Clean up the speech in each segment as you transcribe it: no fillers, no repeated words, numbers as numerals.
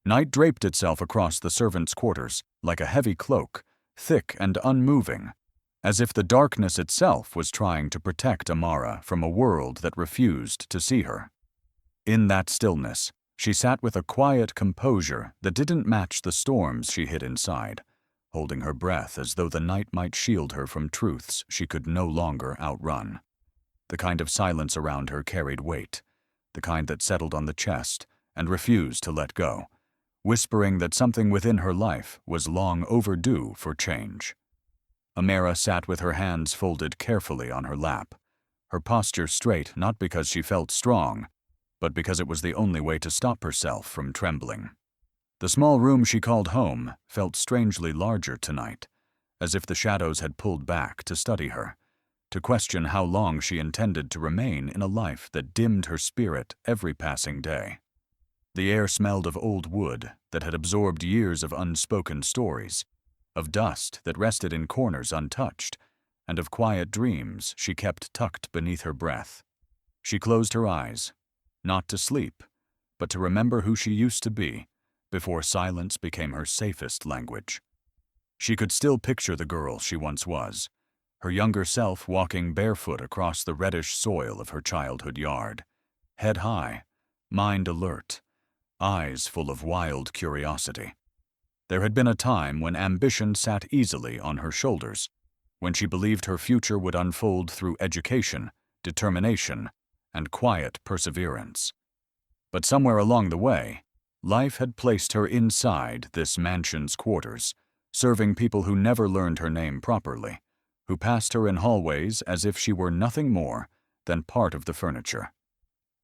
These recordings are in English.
Night draped itself across the servants' quarters like a heavy cloak, thick and unmoving, as if the darkness itself was trying to protect Amara from a world that refused to see her. In that stillness, she sat with a quiet composure that didn't match the storms she hid inside, holding her breath as though the night might shield her from truths she could no longer outrun. The kind of silence around her carried weight, the kind that settled on the chest and refused to let go, whispering that something within her life was long overdue for change. Amara sat with her hands folded carefully on her lap, her posture straight not because she felt strong, but because it was the only way to stop herself from trembling. The small room she called home felt strangely larger tonight, as if the shadows had pulled back to study her, to question how long she intended to remain in a life that dimmed her spirit every passing day. The air smelled of old wood that had absorbed years of unspoken stories, of dust that rested in corners untouched, and of quiet dreams she kept tucked beneath her breath. She closed her eyes, not to sleep, but to remember who she used to be before silence became her safest language. She could still picture the girl she once was, her younger self walking barefoot across the reddish soil of her childhood yard, head high, mind alert, eyes full of wild curiosity. There had been a time when ambition sat easily on her shoulders, when she believed her future would unfold through education, determination, and quiet perseverance. But somewhere along the way, life had placed her inside this mansion's quarters, serving people who never learned her name properly, who passed her in hallways as if she were nothing more than part of the furniture.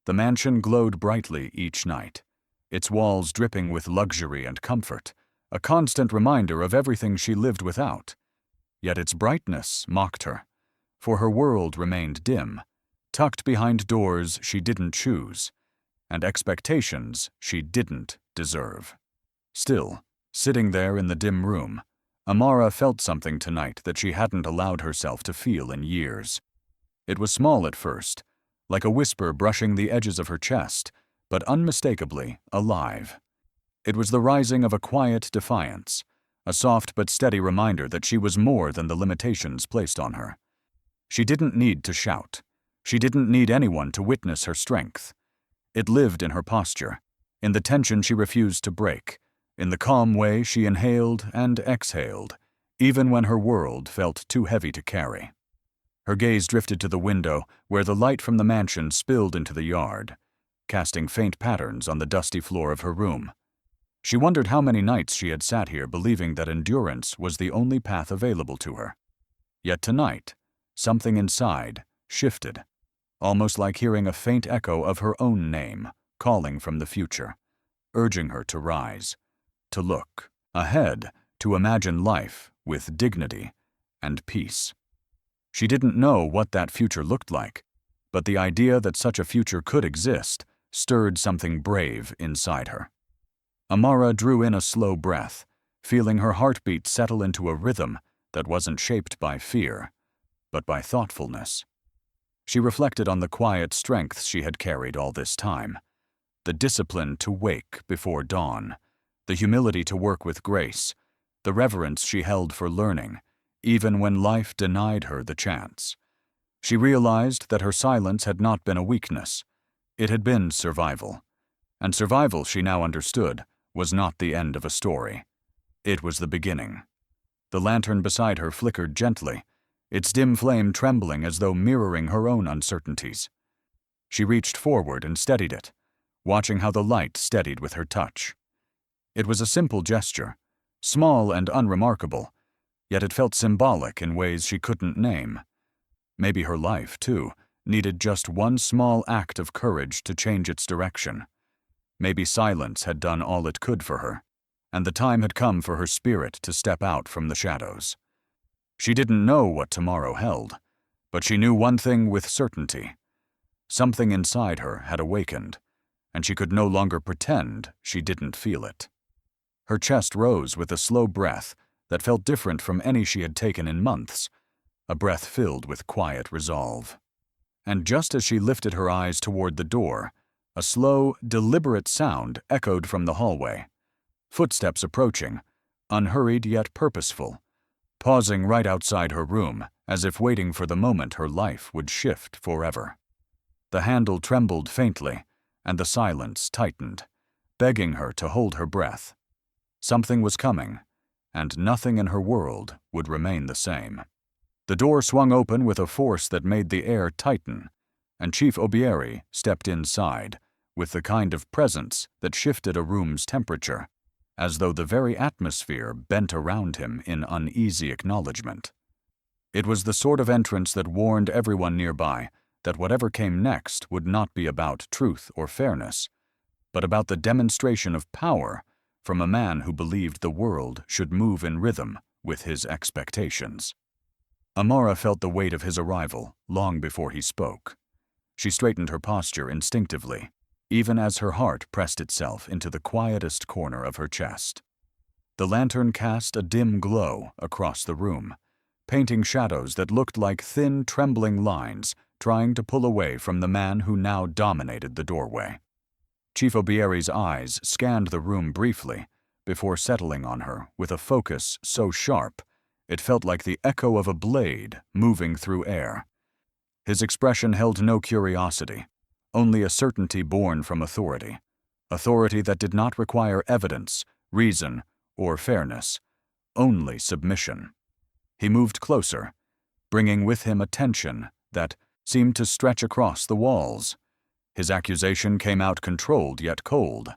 The mansion glowed brightly each night, its walls dripping with luxury and comfort, a constant reminder of everything she lived without. Yet its brightness mocked her, for her world remained dim, tucked behind doors she didn't choose, and expectations she didn't deserve. Still, sitting there in the dim room, Amara felt something tonight that she hadn't allowed herself to feel in years. It was small at first, like a whisper brushing the edges of her chest, but unmistakably alive. It was the rising of a quiet defiance, a soft but steady reminder that she was more than the limitations placed on her. She didn't need to shout. She didn't need anyone to witness her strength. It lived in her posture, in the tension she refused to break, in the calm way she inhaled and exhaled, even when her world felt too heavy to carry. Her gaze drifted to the window where the light from the mansion spilled into the yard, casting faint patterns on the dusty floor of her room. She wondered how many nights she had sat here believing that endurance was the only path available to her. Yet tonight, something inside shifted, almost like hearing a faint echo of her own name calling from the future, urging her to rise, to look ahead, to imagine life with dignity and peace. She didn't know what that future looked like, but the idea that such a future could exist stirred something brave inside her. Amara drew in a slow breath, feeling her heartbeat settle into a rhythm that wasn't shaped by fear, but by thoughtfulness. She reflected on the quiet strength she had carried all this time, the discipline to wake before dawn, the humility to work with grace, the reverence she held for learning, even when life denied her the chance. She realized that her silence had not been a weakness. It had been survival. And survival, she now understood, was not the end of a story. It was the beginning. The lantern beside her flickered gently, its dim flame trembling as though mirroring her own uncertainties. She reached forward and steadied it, watching how the light steadied with her touch. It was a simple gesture, small and unremarkable, yet it felt symbolic in ways she couldn't name. Maybe her life, too, needed just one small act of courage to change its direction. Maybe silence had done all it could for her, and the time had come for her spirit to step out from the shadows. She didn't know what tomorrow held, but she knew one thing with certainty. Something inside her had awakened, and she could no longer pretend she didn't feel it. Her chest rose with a slow breath that felt different from any she had taken in months, a breath filled with quiet resolve. And just as she lifted her eyes toward the door, a slow, deliberate sound echoed from the hallway, footsteps approaching, unhurried yet purposeful, pausing right outside her room, as if waiting for the moment her life would shift forever. The handle trembled faintly, and the silence tightened, begging her to hold her breath. Something was coming, and nothing in her world would remain the same. The door swung open with a force that made the air tighten, and Chief Obieri stepped inside, with the kind of presence that shifted a room's temperature, as though the very atmosphere bent around him in uneasy acknowledgement. It was the sort of entrance that warned everyone nearby that whatever came next would not be about truth or fairness, but about the demonstration of power from a man who believed the world should move in rhythm with his expectations. Amara felt the weight of his arrival long before he spoke. She straightened her posture instinctively, even as her heart pressed itself into the quietest corner of her chest. The lantern cast a dim glow across the room, painting shadows that looked like thin, trembling lines trying to pull away from the man who now dominated the doorway. Chief Obieri's eyes scanned the room briefly before settling on her with a focus so sharp it felt like the echo of a blade moving through air. His expression held no curiosity, only a certainty born from authority that did not require evidence, reason, or fairness, only submission. He moved closer, bringing with him a tension that seemed to stretch across the walls. His accusation came out controlled yet cold.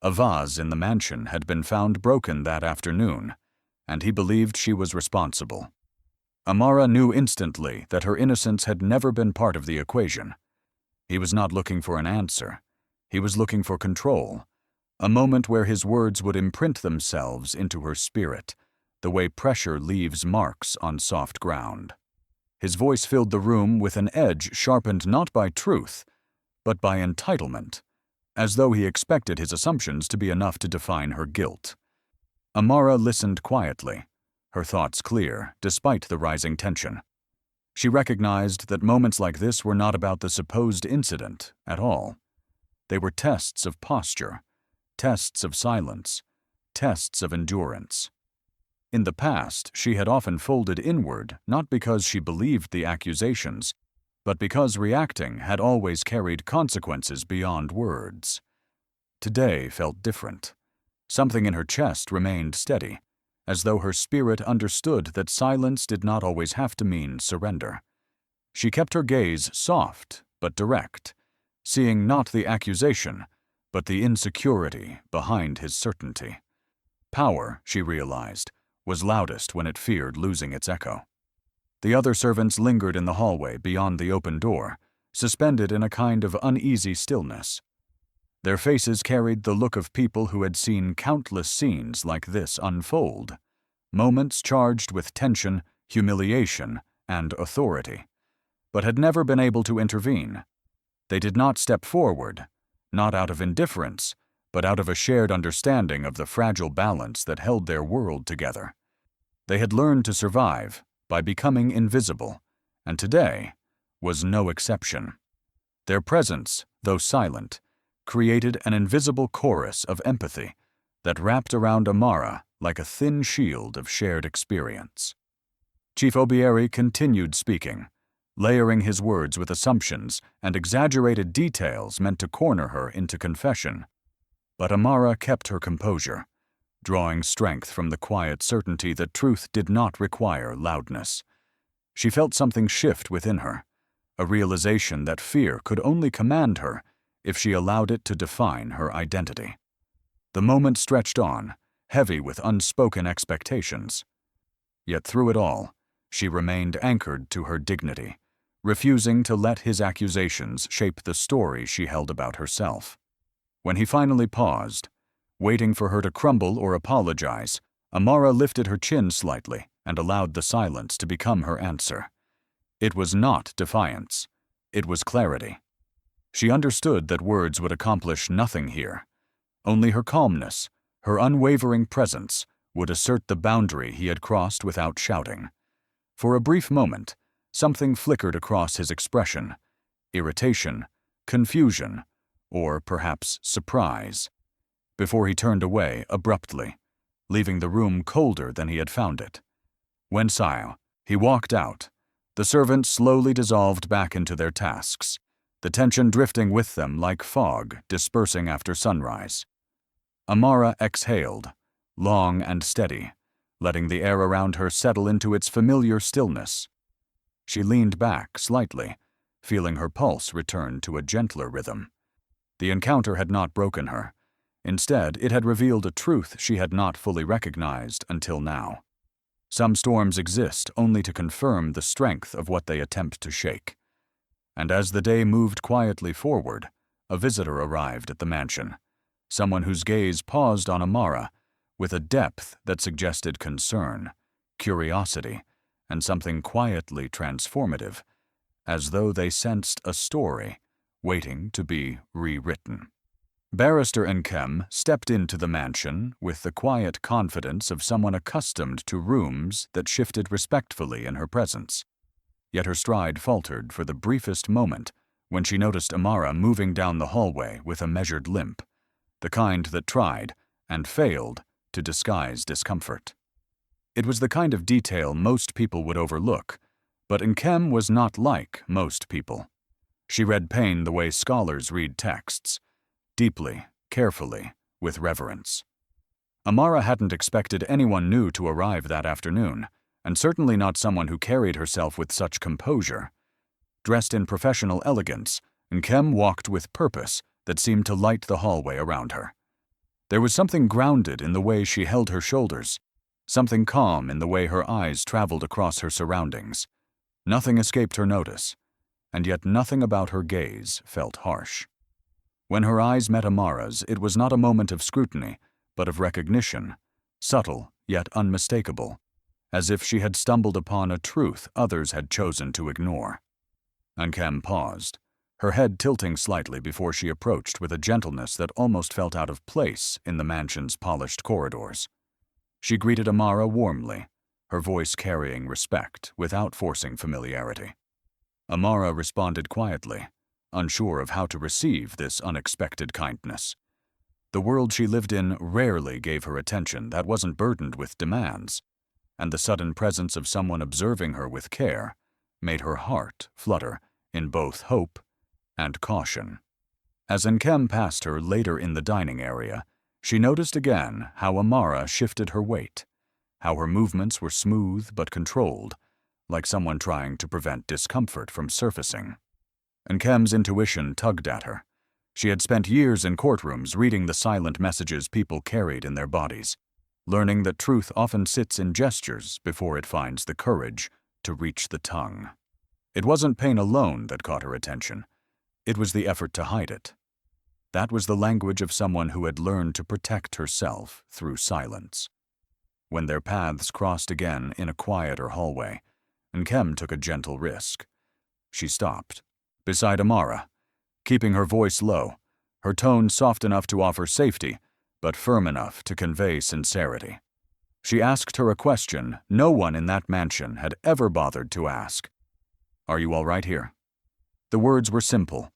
A vase in the mansion had been found broken that afternoon, and he believed she was responsible. Amara knew instantly that her innocence had never been part of the equation. He was not looking for an answer. He was looking for control, a moment where his words would imprint themselves into her spirit, the way pressure leaves marks on soft ground. His voice filled the room with an edge sharpened not by truth, but by entitlement, as though he expected his assumptions to be enough to define her guilt. Amara listened quietly, her thoughts clear despite the rising tension. She recognized that moments like this were not about the supposed incident at all. They were tests of posture, tests of silence, tests of endurance. In the past, she had often folded inward not because she believed the accusations, but because reacting had always carried consequences beyond words. Today felt different. Something in her chest remained steady, as though her spirit understood that silence did not always have to mean surrender. She kept her gaze soft but direct, seeing not the accusation, but the insecurity behind his certainty. Power, she realized, was loudest when it feared losing its echo. The other servants lingered in the hallway beyond the open door, suspended in a kind of uneasy stillness. Their faces carried the look of people who had seen countless scenes like this unfold, moments charged with tension, humiliation, and authority, but had never been able to intervene. They did not step forward, not out of indifference, but out of a shared understanding of the fragile balance that held their world together. They had learned to survive by becoming invisible, and today was no exception. Their presence, though silent, created an invisible chorus of empathy that wrapped around Amara like a thin shield of shared experience. Chief Obieri continued speaking, layering his words with assumptions and exaggerated details meant to corner her into confession. But Amara kept her composure, drawing strength from the quiet certainty that truth did not require loudness. She felt something shift within her, a realization that fear could only command her if she allowed it to define her identity. The moment stretched on, heavy with unspoken expectations. Yet through it all, she remained anchored to her dignity, refusing to let his accusations shape the story she held about herself. When he finally paused, waiting for her to crumble or apologize, Amara lifted her chin slightly and allowed the silence to become her answer. It was not defiance. It was clarity. She understood that words would accomplish nothing here. Only her calmness, her unwavering presence, would assert the boundary he had crossed without shouting. For a brief moment, something flickered across his expression: irritation, confusion, or perhaps surprise. before he turned away abruptly, leaving the room colder than he had found it. When he walked out, the servants slowly dissolved back into their tasks, the tension drifting with them like fog dispersing after sunrise. Amara exhaled, long and steady, letting the air around her settle into its familiar stillness. She leaned back slightly, feeling her pulse return to a gentler rhythm. The encounter had not broken her. Instead, it had revealed a truth she had not fully recognized until now. Some storms exist only to confirm the strength of what they attempt to shake. And as the day moved quietly forward, a visitor arrived at the mansion, someone whose gaze paused on Amara with a depth that suggested concern, curiosity, and something quietly transformative, as though they sensed a story waiting to be rewritten. Barrister Nkem stepped into the mansion with the quiet confidence of someone accustomed to rooms that shifted respectfully in her presence. Yet her stride faltered for the briefest moment when she noticed Amara moving down the hallway with a measured limp, the kind that tried, and failed, to disguise discomfort. It was the kind of detail most people would overlook, but Nkem was not like most people. She read pain the way scholars read texts, deeply, carefully, with reverence. Amara hadn't expected anyone new to arrive that afternoon, and certainly not someone who carried herself with such composure. Dressed in professional elegance, Nkem walked with purpose that seemed to light the hallway around her. There was something grounded in the way she held her shoulders, something calm in the way her eyes traveled across her surroundings. Nothing escaped her notice, and yet nothing about her gaze felt harsh. When her eyes met Amara's, it was not a moment of scrutiny, but of recognition, subtle yet unmistakable, as if she had stumbled upon a truth others had chosen to ignore. Nkem paused, her head tilting slightly before she approached with a gentleness that almost felt out of place in the mansion's polished corridors. She greeted Amara warmly, her voice carrying respect without forcing familiarity. Amara responded quietly, unsure of how to receive this unexpected kindness. The world she lived in rarely gave her attention that wasn't burdened with demands, and the sudden presence of someone observing her with care made her heart flutter in both hope and caution. As Nkem passed her later in the dining area, she noticed again how Amara shifted her weight, how her movements were smooth but controlled, like someone trying to prevent discomfort from surfacing. Nkem's intuition tugged at her. She had spent years in courtrooms reading the silent messages people carried in their bodies, learning that truth often sits in gestures before it finds the courage to reach the tongue. It wasn't pain alone that caught her attention. It was the effort to hide it. That was the language of someone who had learned to protect herself through silence. When their paths crossed again in a quieter hallway, Nkem took a gentle risk. She stopped, beside Amara, keeping her voice low, her tone soft enough to offer safety, but firm enough to convey sincerity. She asked her a question no one in that mansion had ever bothered to ask. "Are you all right here?" The words were simple,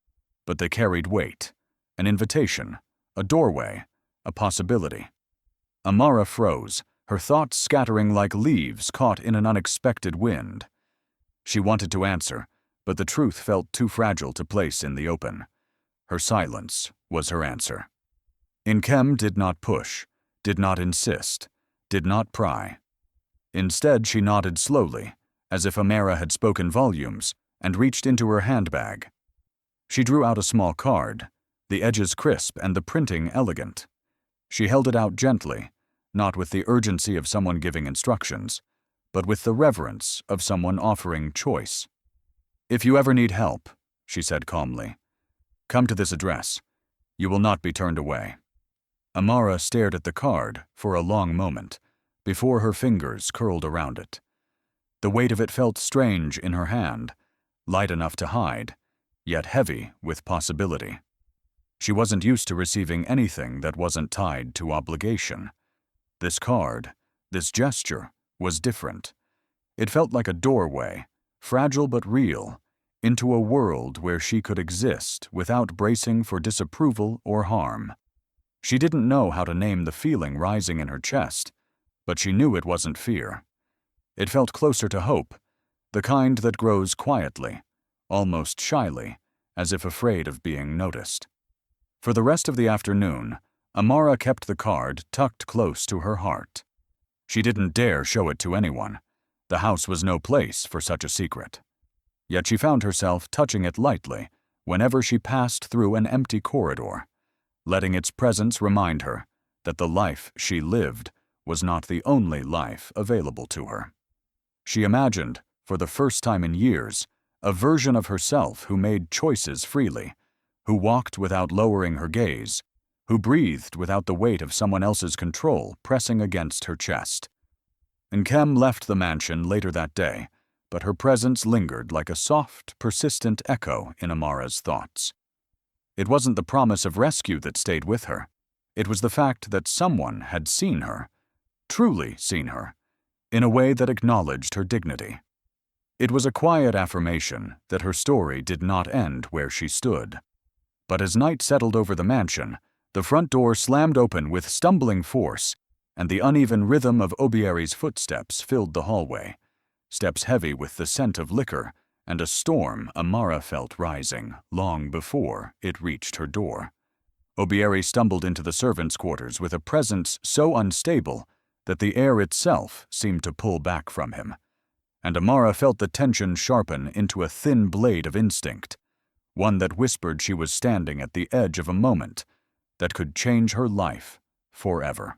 but they carried weight, an invitation, a doorway, a possibility. Amara froze, her thoughts scattering like leaves caught in an unexpected wind. She wanted to answer, but the truth felt too fragile to place in the open. Her silence was her answer. Nkem did not push, did not insist, did not pry. Instead, she nodded slowly, as if Amara had spoken volumes, and reached into her handbag. She drew out a small card, the edges crisp and the printing elegant. She held it out gently, not with the urgency of someone giving instructions, but with the reverence of someone offering choice. "If you ever need help," she said calmly, "come to this address. You will not be turned away." Amara stared at the card for a long moment, before her fingers curled around it. The weight of it felt strange in her hand, light enough to hide, yet heavy with possibility. She wasn't used to receiving anything that wasn't tied to obligation. This card, this gesture, was different. It felt like a doorway, fragile but real, into a world where she could exist without bracing for disapproval or harm. She didn't know how to name the feeling rising in her chest, but she knew it wasn't fear. It felt closer to hope, the kind that grows quietly, almost shyly, as if afraid of being noticed. For the rest of the afternoon, Amara kept the card tucked close to her heart. She didn't dare show it to anyone. The house was no place for such a secret. Yet she found herself touching it lightly whenever she passed through an empty corridor, letting its presence remind her that the life she lived was not the only life available to her. She imagined, for the first time in years, a version of herself who made choices freely, who walked without lowering her gaze, who breathed without the weight of someone else's control pressing against her chest. Nkem left the mansion later that day, but her presence lingered like a soft, persistent echo in Amara's thoughts. It wasn't the promise of rescue that stayed with her. It was the fact that someone had seen her, truly seen her, in a way that acknowledged her dignity. It was a quiet affirmation that her story did not end where she stood. But as night settled over the mansion, the front door slammed open with stumbling force, and the uneven rhythm of Obieri's footsteps filled the hallway, steps heavy with the scent of liquor and a storm Amara felt rising long before it reached her door. Obieri stumbled into the servants' quarters with a presence so unstable that the air itself seemed to pull back from him, and Amara felt the tension sharpen into a thin blade of instinct, one that whispered she was standing at the edge of a moment that could change her life forever.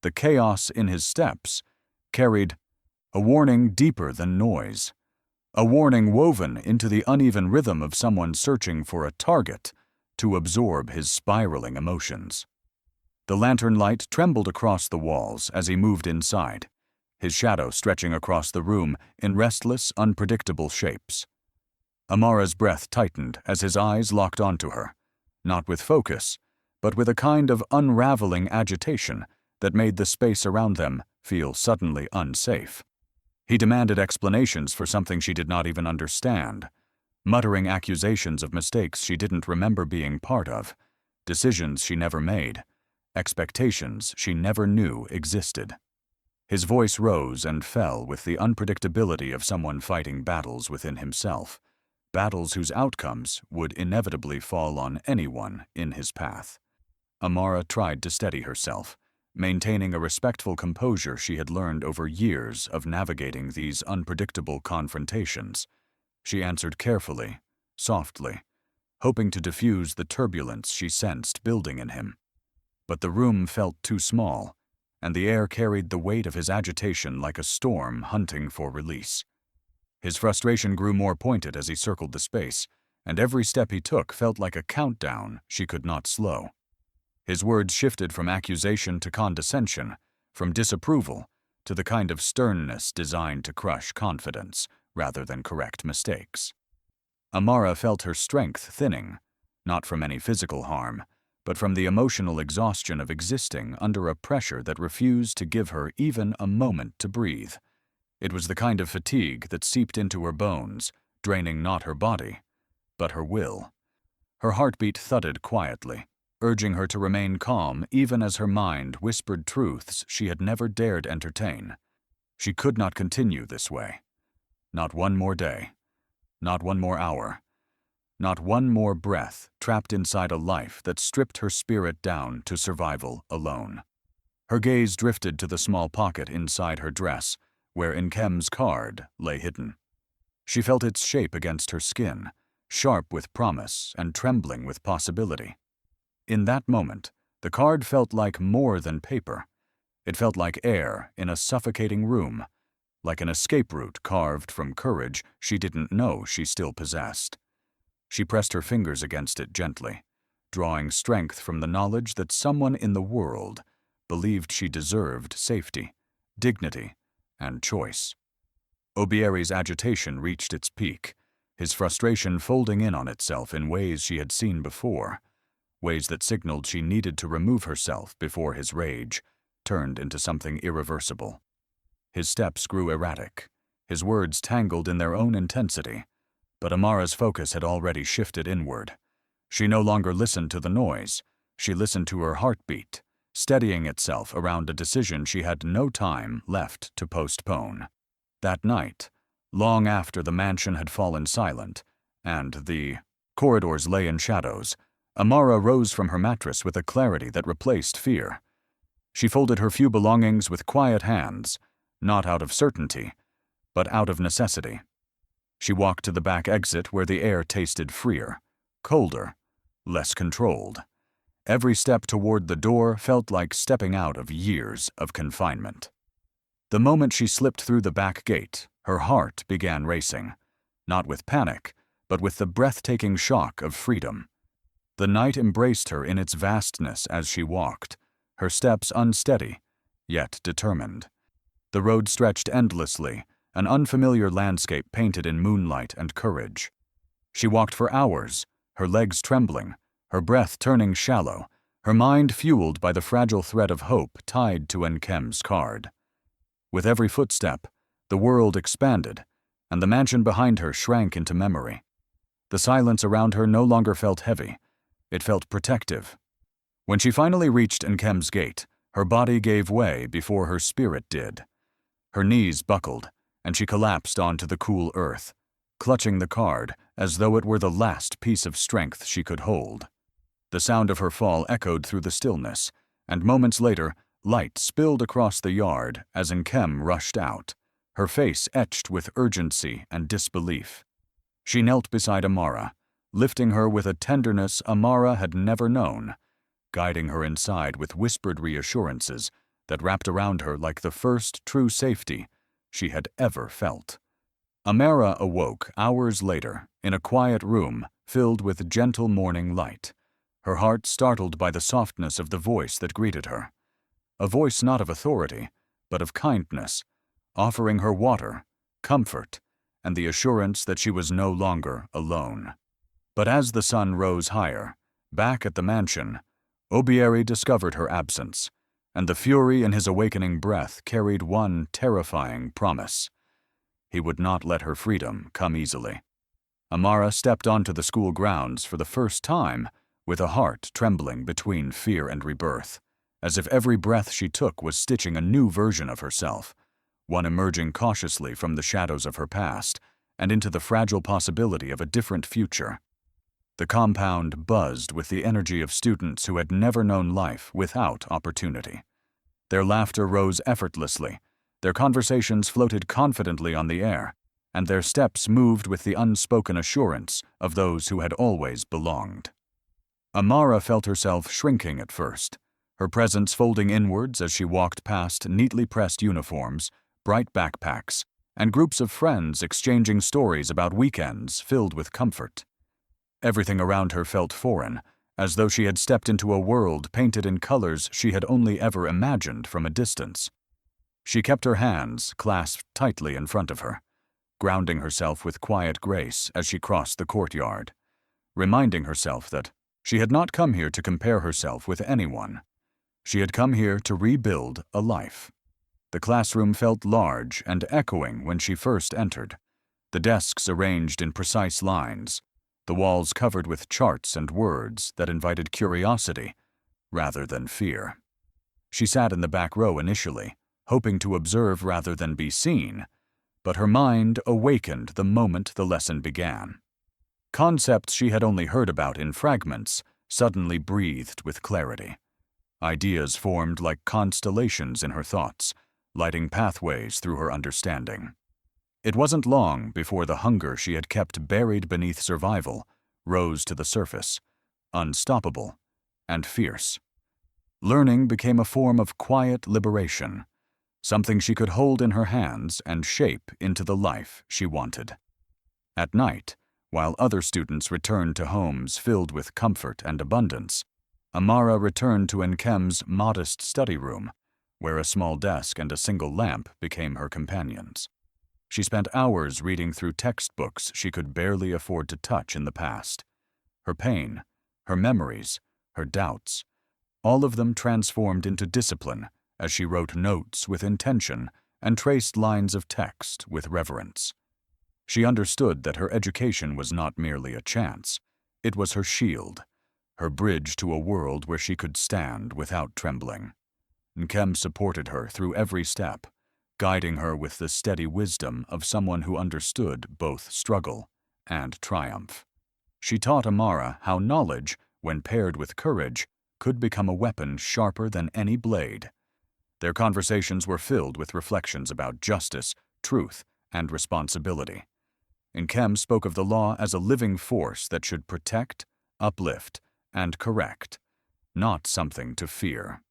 The chaos in his steps carried a warning deeper than noise, a warning woven into the uneven rhythm of someone searching for a target to absorb his spiraling emotions. The lantern light trembled across the walls as he moved inside, his shadow stretching across the room in restless, unpredictable shapes. Amara's breath tightened as his eyes locked onto her, not with focus, but with a kind of unraveling agitation that made the space around them feel suddenly unsafe. He demanded explanations for something she did not even understand, muttering accusations of mistakes she didn't remember being part of, decisions she never made, expectations she never knew existed. His voice rose and fell with the unpredictability of someone fighting battles within himself, battles whose outcomes would inevitably fall on anyone in his path. Amara tried to steady herself, maintaining a respectful composure she had learned over years of navigating these unpredictable confrontations. She answered carefully, softly, hoping to diffuse the turbulence she sensed building in him. But the room felt too small, and the air carried the weight of his agitation like a storm hunting for release. His frustration grew more pointed as he circled the space, and every step he took felt like a countdown she could not slow. His words shifted from accusation to condescension, from disapproval to the kind of sternness designed to crush confidence rather than correct mistakes. Amara felt her strength thinning, not from any physical harm, but from the emotional exhaustion of existing under a pressure that refused to give her even a moment to breathe. It was the kind of fatigue that seeped into her bones, draining not her body, but her will. Her heartbeat thudded quietly, urging her to remain calm even as her mind whispered truths she had never dared entertain. She could not continue this way. Not one more day. Not one more hour. Not one more breath trapped inside a life that stripped her spirit down to survival alone. Her gaze drifted to the small pocket inside her dress, where Nkem's card lay hidden. She felt its shape against her skin, sharp with promise and trembling with possibility. In that moment, the card felt like more than paper. It felt like air in a suffocating room, like an escape route carved from courage she didn't know she still possessed. She pressed her fingers against it gently, drawing strength from the knowledge that someone in the world believed she deserved safety, dignity, and choice. Obieri's agitation reached its peak, his frustration folding in on itself in ways she had seen before, ways that signaled she needed to remove herself before his rage turned into something irreversible. His steps grew erratic, his words tangled in their own intensity, but Amara's focus had already shifted inward. She no longer listened to the noise, She listened to her heartbeat, steadying itself around a decision she had no time left to postpone. That night, long after the mansion had fallen silent and the corridors lay in shadows, Amara rose from her mattress with a clarity that replaced fear. She folded her few belongings with quiet hands, not out of certainty, but out of necessity. She walked to the back exit where the air tasted freer, colder, less controlled. Every step toward the door felt like stepping out of years of confinement. The moment she slipped through the back gate, her heart began racing, not with panic, but with the breathtaking shock of freedom. The night embraced her in its vastness as she walked, her steps unsteady, yet determined. The road stretched endlessly, an unfamiliar landscape painted in moonlight and courage. She walked for hours, her legs trembling, her breath turning shallow, her mind fueled by the fragile thread of hope tied to Nkem's card. With every footstep, the world expanded, and the mansion behind her shrank into memory. The silence around her no longer felt heavy. It felt protective. When she finally reached Nkem's gate, her body gave way before her spirit did. Her knees buckled, and she collapsed onto the cool earth, clutching the card as though it were the last piece of strength she could hold. The sound of her fall echoed through the stillness, and moments later, light spilled across the yard as Nkem rushed out, her face etched with urgency and disbelief. She knelt beside Amara, lifting her with a tenderness Amara had never known, guiding her inside with whispered reassurances that wrapped around her like the first true safety she had ever felt. Amara awoke hours later in a quiet room filled with gentle morning light, her heart startled by the softness of the voice that greeted her. A voice not of authority, but of kindness, offering her water, comfort, and the assurance that she was no longer alone. But as the sun rose higher, back at the mansion, Obieri discovered her absence, and the fury in his awakening breath carried one terrifying promise. He would not let her freedom come easily. Amara stepped onto the school grounds for the first time with a heart trembling between fear and rebirth, as if every breath she took was stitching a new version of herself, one emerging cautiously from the shadows of her past and into the fragile possibility of a different future. The compound buzzed with the energy of students who had never known life without opportunity. Their laughter rose effortlessly, their conversations floated confidently on the air, and their steps moved with the unspoken assurance of those who had always belonged. Amara felt herself shrinking at first, her presence folding inwards as she walked past neatly pressed uniforms, bright backpacks, and groups of friends exchanging stories about weekends filled with comfort. Everything around her felt foreign, as though she had stepped into a world painted in colors she had only ever imagined from a distance. She kept her hands clasped tightly in front of her, grounding herself with quiet grace as she crossed the courtyard, reminding herself that she had not come here to compare herself with anyone. She had come here to rebuild a life. The classroom felt large and echoing when she first entered, the desks arranged in precise lines, the walls covered with charts and words that invited curiosity rather than fear. She sat in the back row initially, hoping to observe rather than be seen, but her mind awakened the moment the lesson began. Concepts she had only heard about in fragments suddenly breathed with clarity. Ideas formed like constellations in her thoughts, lighting pathways through her understanding. It wasn't long before the hunger she had kept buried beneath survival rose to the surface, unstoppable and fierce. Learning became a form of quiet liberation, something she could hold in her hands and shape into the life she wanted. At night, while other students returned to homes filled with comfort and abundance, Amara returned to Nkem's modest study room, where a small desk and a single lamp became her companions. She spent hours reading through textbooks she could barely afford to touch in the past. Her pain, her memories, her doubts, all of them transformed into discipline as she wrote notes with intention and traced lines of text with reverence. She understood that her education was not merely a chance. It was her shield, her bridge to a world where she could stand without trembling. Nkem supported her through every step, guiding her with the steady wisdom of someone who understood both struggle and triumph. She taught Amara how knowledge, when paired with courage, could become a weapon sharper than any blade. Their conversations were filled with reflections about justice, truth, and responsibility. Nkem spoke of the law as a living force that should protect, uplift, and correct, not something to fear.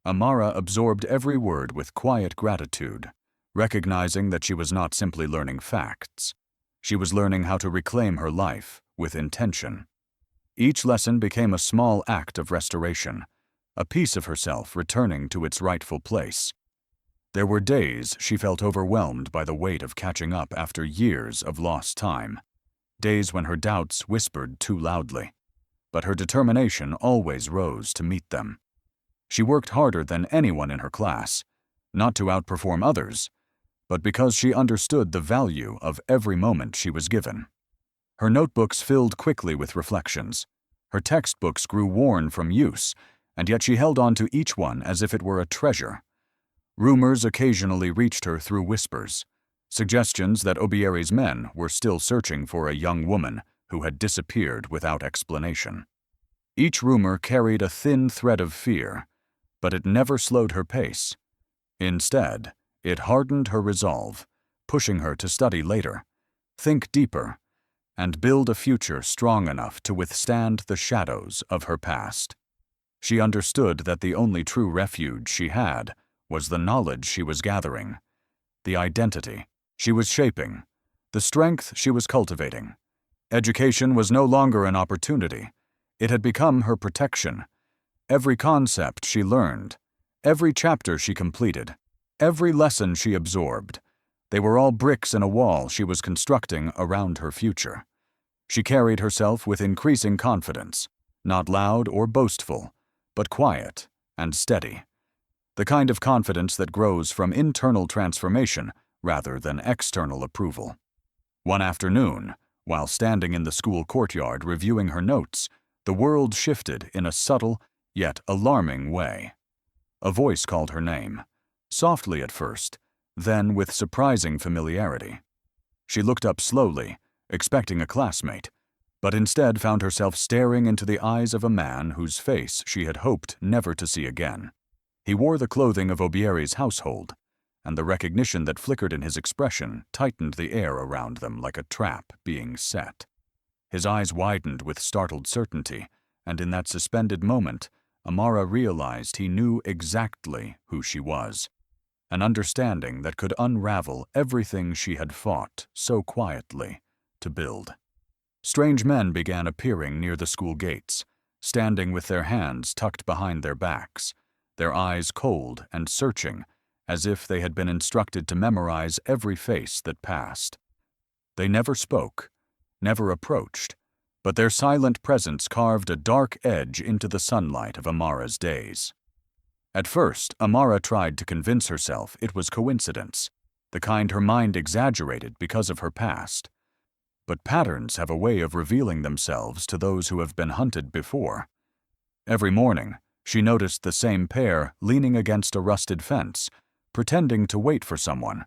Amara absorbed every word with quiet gratitude, recognizing that she was not simply learning facts. She was learning how to reclaim her life with intention. Each lesson became a small act of restoration, a piece of herself returning to its rightful place. There were days she felt overwhelmed by the weight of catching up after years of lost time, days when her doubts whispered too loudly, but her determination always rose to meet them. She worked harder than anyone in her class, not to outperform others, but because she understood the value of every moment she was given. Her notebooks filled quickly with reflections. Her textbooks grew worn from use, and yet she held on to each one as if it were a treasure. Rumors occasionally reached her through whispers, suggestions that Obieri's men were still searching for a young woman who had disappeared without explanation. Each rumor carried a thin thread of fear, but it never slowed her pace. Instead, it hardened her resolve, pushing her to study later, think deeper, and build a future strong enough to withstand the shadows of her past. She understood that the only true refuge she had was the knowledge she was gathering, the identity she was shaping, the strength she was cultivating. Education was no longer an opportunity. It had become her protection. Every concept she learned, every chapter she completed, every lesson she absorbed, they were all bricks in a wall she was constructing around her future. She carried herself with increasing confidence, not loud or boastful, but quiet and steady. The kind of confidence that grows from internal transformation rather than external approval. One afternoon, while standing in the school courtyard reviewing her notes, the world shifted in a subtle yet alarming way. A voice called her name, softly at first, then with surprising familiarity. She looked up slowly, expecting a classmate, but instead found herself staring into the eyes of a man whose face she had hoped never to see again. He wore the clothing of Obieri's household, and the recognition that flickered in his expression tightened the air around them like a trap being set. His eyes widened with startled certainty, and in that suspended moment, Amara realized he knew exactly who she was, an understanding that could unravel everything she had fought so quietly to build. Strange men began appearing near the school gates, standing with their hands tucked behind their backs, their eyes cold and searching, as if they had been instructed to memorize every face that passed. They never spoke, never approached, but their silent presence carved a dark edge into the sunlight of Amara's days. At first, Amara tried to convince herself it was coincidence, the kind her mind exaggerated because of her past. But patterns have a way of revealing themselves to those who have been hunted before. Every morning, she noticed the same pair leaning against a rusted fence, pretending to wait for someone.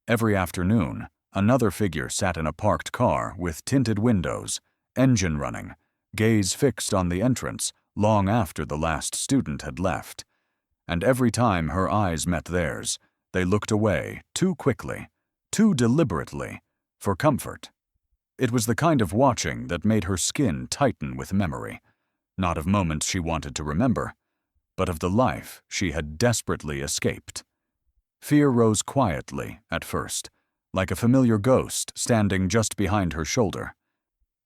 Every afternoon, another figure sat in a parked car with tinted windows, engine running, gaze fixed on the entrance long after the last student had left. And every time her eyes met theirs, they looked away too quickly, too deliberately, for comfort. It was the kind of watching that made her skin tighten with memory, not of moments she wanted to remember, but of the life she had desperately escaped. Fear rose quietly at first, like a familiar ghost standing just behind her shoulder.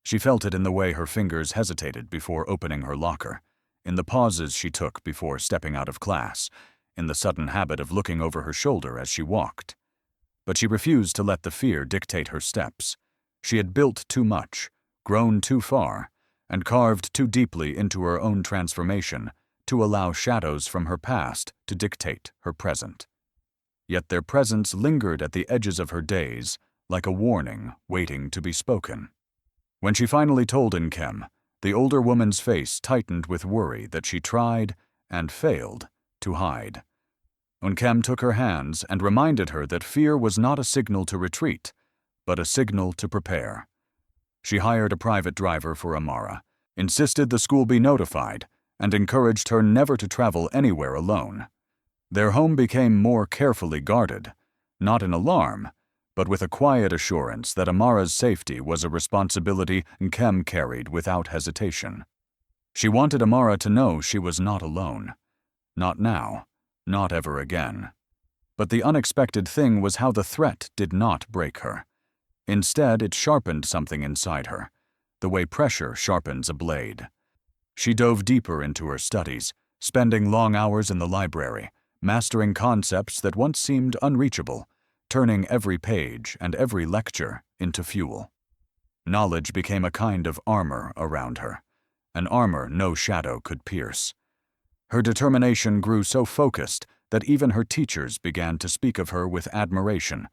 She felt it in the way her fingers hesitated before opening her locker, in the pauses she took before stepping out of class, in the sudden habit of looking over her shoulder as she walked. But she refused to let the fear dictate her steps. She had built too much, grown too far, and carved too deeply into her own transformation to allow shadows from her past to dictate her present. Yet their presence lingered at the edges of her days, like a warning waiting to be spoken. When she finally told Nkem, The older woman's face tightened with worry that she tried, and failed, to hide. Nkem took her hands and reminded her that fear was not a signal to retreat, but a signal to prepare. She hired a private driver for Amara, insisted the school be notified, and encouraged her never to travel anywhere alone. Their home became more carefully guarded, not in alarm, but with a quiet assurance that Amara's safety was a responsibility Nkem carried without hesitation. She wanted Amara to know she was not alone. Not now, not ever again. But the unexpected thing was how the threat did not break her. Instead, it sharpened something inside her, the way pressure sharpens a blade. She dove deeper into her studies, spending long hours in the library, mastering concepts that once seemed unreachable, turning every page and every lecture into fuel. Knowledge became a kind of armor around her, an armor no shadow could pierce. Her determination grew so focused that even her teachers began to speak of her with admiration,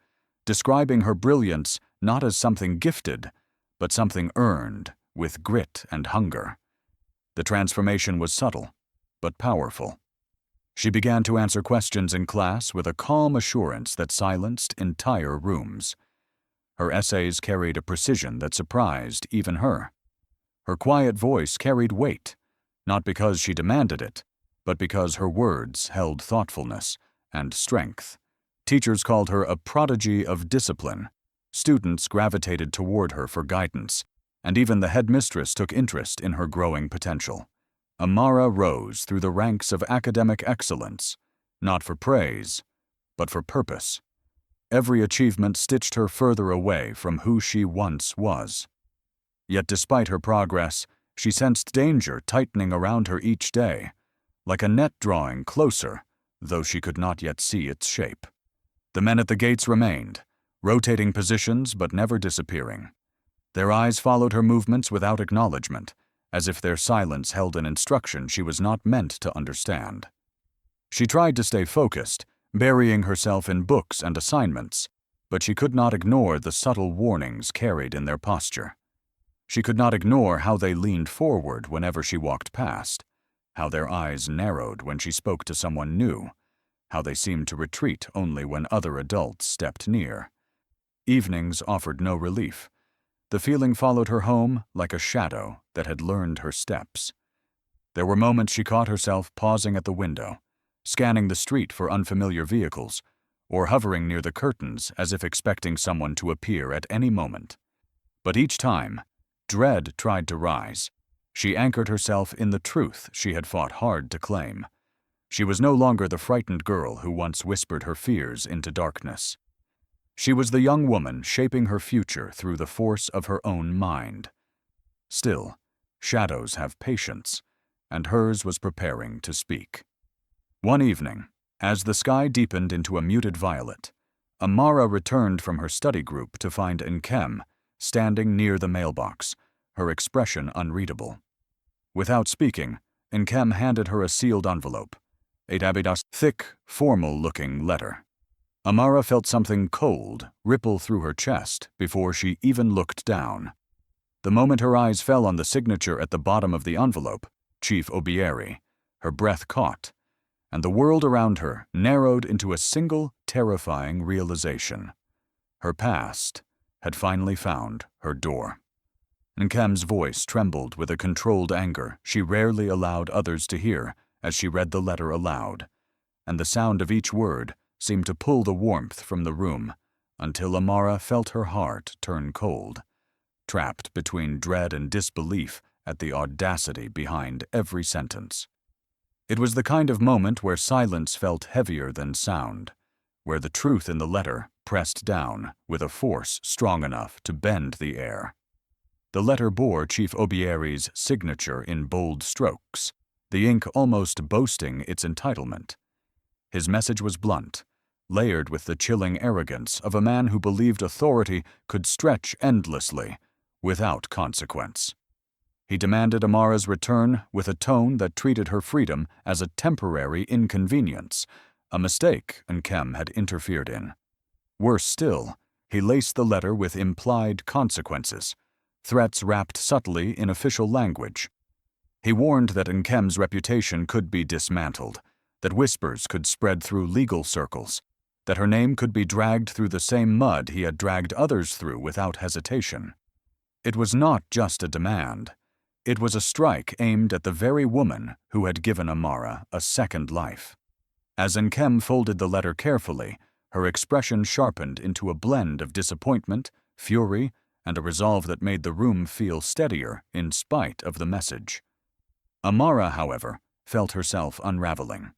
describing her brilliance not as something gifted, but something earned with grit and hunger. The transformation was subtle, but powerful. She began to answer questions in class with a calm assurance that silenced entire rooms. Her essays carried a precision that surprised even her. Her quiet voice carried weight, not because she demanded it, but because her words held thoughtfulness and strength. Teachers called her a prodigy of discipline. Students gravitated toward her for guidance, and even the headmistress took interest in her growing potential. Amara rose through the ranks of academic excellence, not for praise, but for purpose. Every achievement stitched her further away from who she once was. Yet despite her progress, she sensed danger tightening around her each day, like a net drawing closer, though she could not yet see its shape. The men at the gates remained, rotating positions but never disappearing. Their eyes followed her movements without acknowledgement, as if their silence held an instruction she was not meant to understand. She tried to stay focused, burying herself in books and assignments, but she could not ignore the subtle warnings carried in their posture. She could not ignore how they leaned forward whenever she walked past, how their eyes narrowed when she spoke to someone new, how they seemed to retreat only when other adults stepped near. Evenings offered no relief. The feeling followed her home like a shadow that had learned her steps. There were moments she caught herself pausing at the window, scanning the street for unfamiliar vehicles, or hovering near the curtains as if expecting someone to appear at any moment. But each time, dread tried to rise. She anchored herself in the truth she had fought hard to claim. She was no longer the frightened girl who once whispered her fears into darkness. She was the young woman shaping her future through the force of her own mind. Still, shadows have patience, and hers was preparing to speak. One evening, as the sky deepened into a muted violet, Amara returned from her study group to find Nkem standing near the mailbox, her expression unreadable. Without speaking, Nkem handed her a sealed envelope, a thick, formal-looking letter. Amara felt something cold ripple through her chest before she even looked down. The moment her eyes fell on the signature at the bottom of the envelope, Chief Obieri, her breath caught, and the world around her narrowed into a single, terrifying realization. Her past had finally found her door. Nkem's voice trembled with a controlled anger she rarely allowed others to hear as she read the letter aloud, and the sound of each word seemed to pull the warmth from the room until Amara felt her heart turn cold, trapped between dread and disbelief at the audacity behind every sentence. It was the kind of moment where silence felt heavier than sound, where the truth in the letter pressed down with a force strong enough to bend the air. The letter bore Chief Obieri's signature in bold strokes, the ink almost boasting its entitlement. His message was blunt, layered with the chilling arrogance of a man who believed authority could stretch endlessly, without consequence. He demanded Amara's return with a tone that treated her freedom as a temporary inconvenience, a mistake Nkem had interfered in. Worse still, he laced the letter with implied consequences, threats wrapped subtly in official language. He warned that Nkem's reputation could be dismantled, that whispers could spread through legal circles, that her name could be dragged through the same mud he had dragged others through without hesitation. It was not just a demand. It was a strike aimed at the very woman who had given Amara a second life. As Nkem folded the letter carefully, her expression sharpened into a blend of disappointment, fury, and a resolve that made the room feel steadier in spite of the message. Amara, however, felt herself unraveling.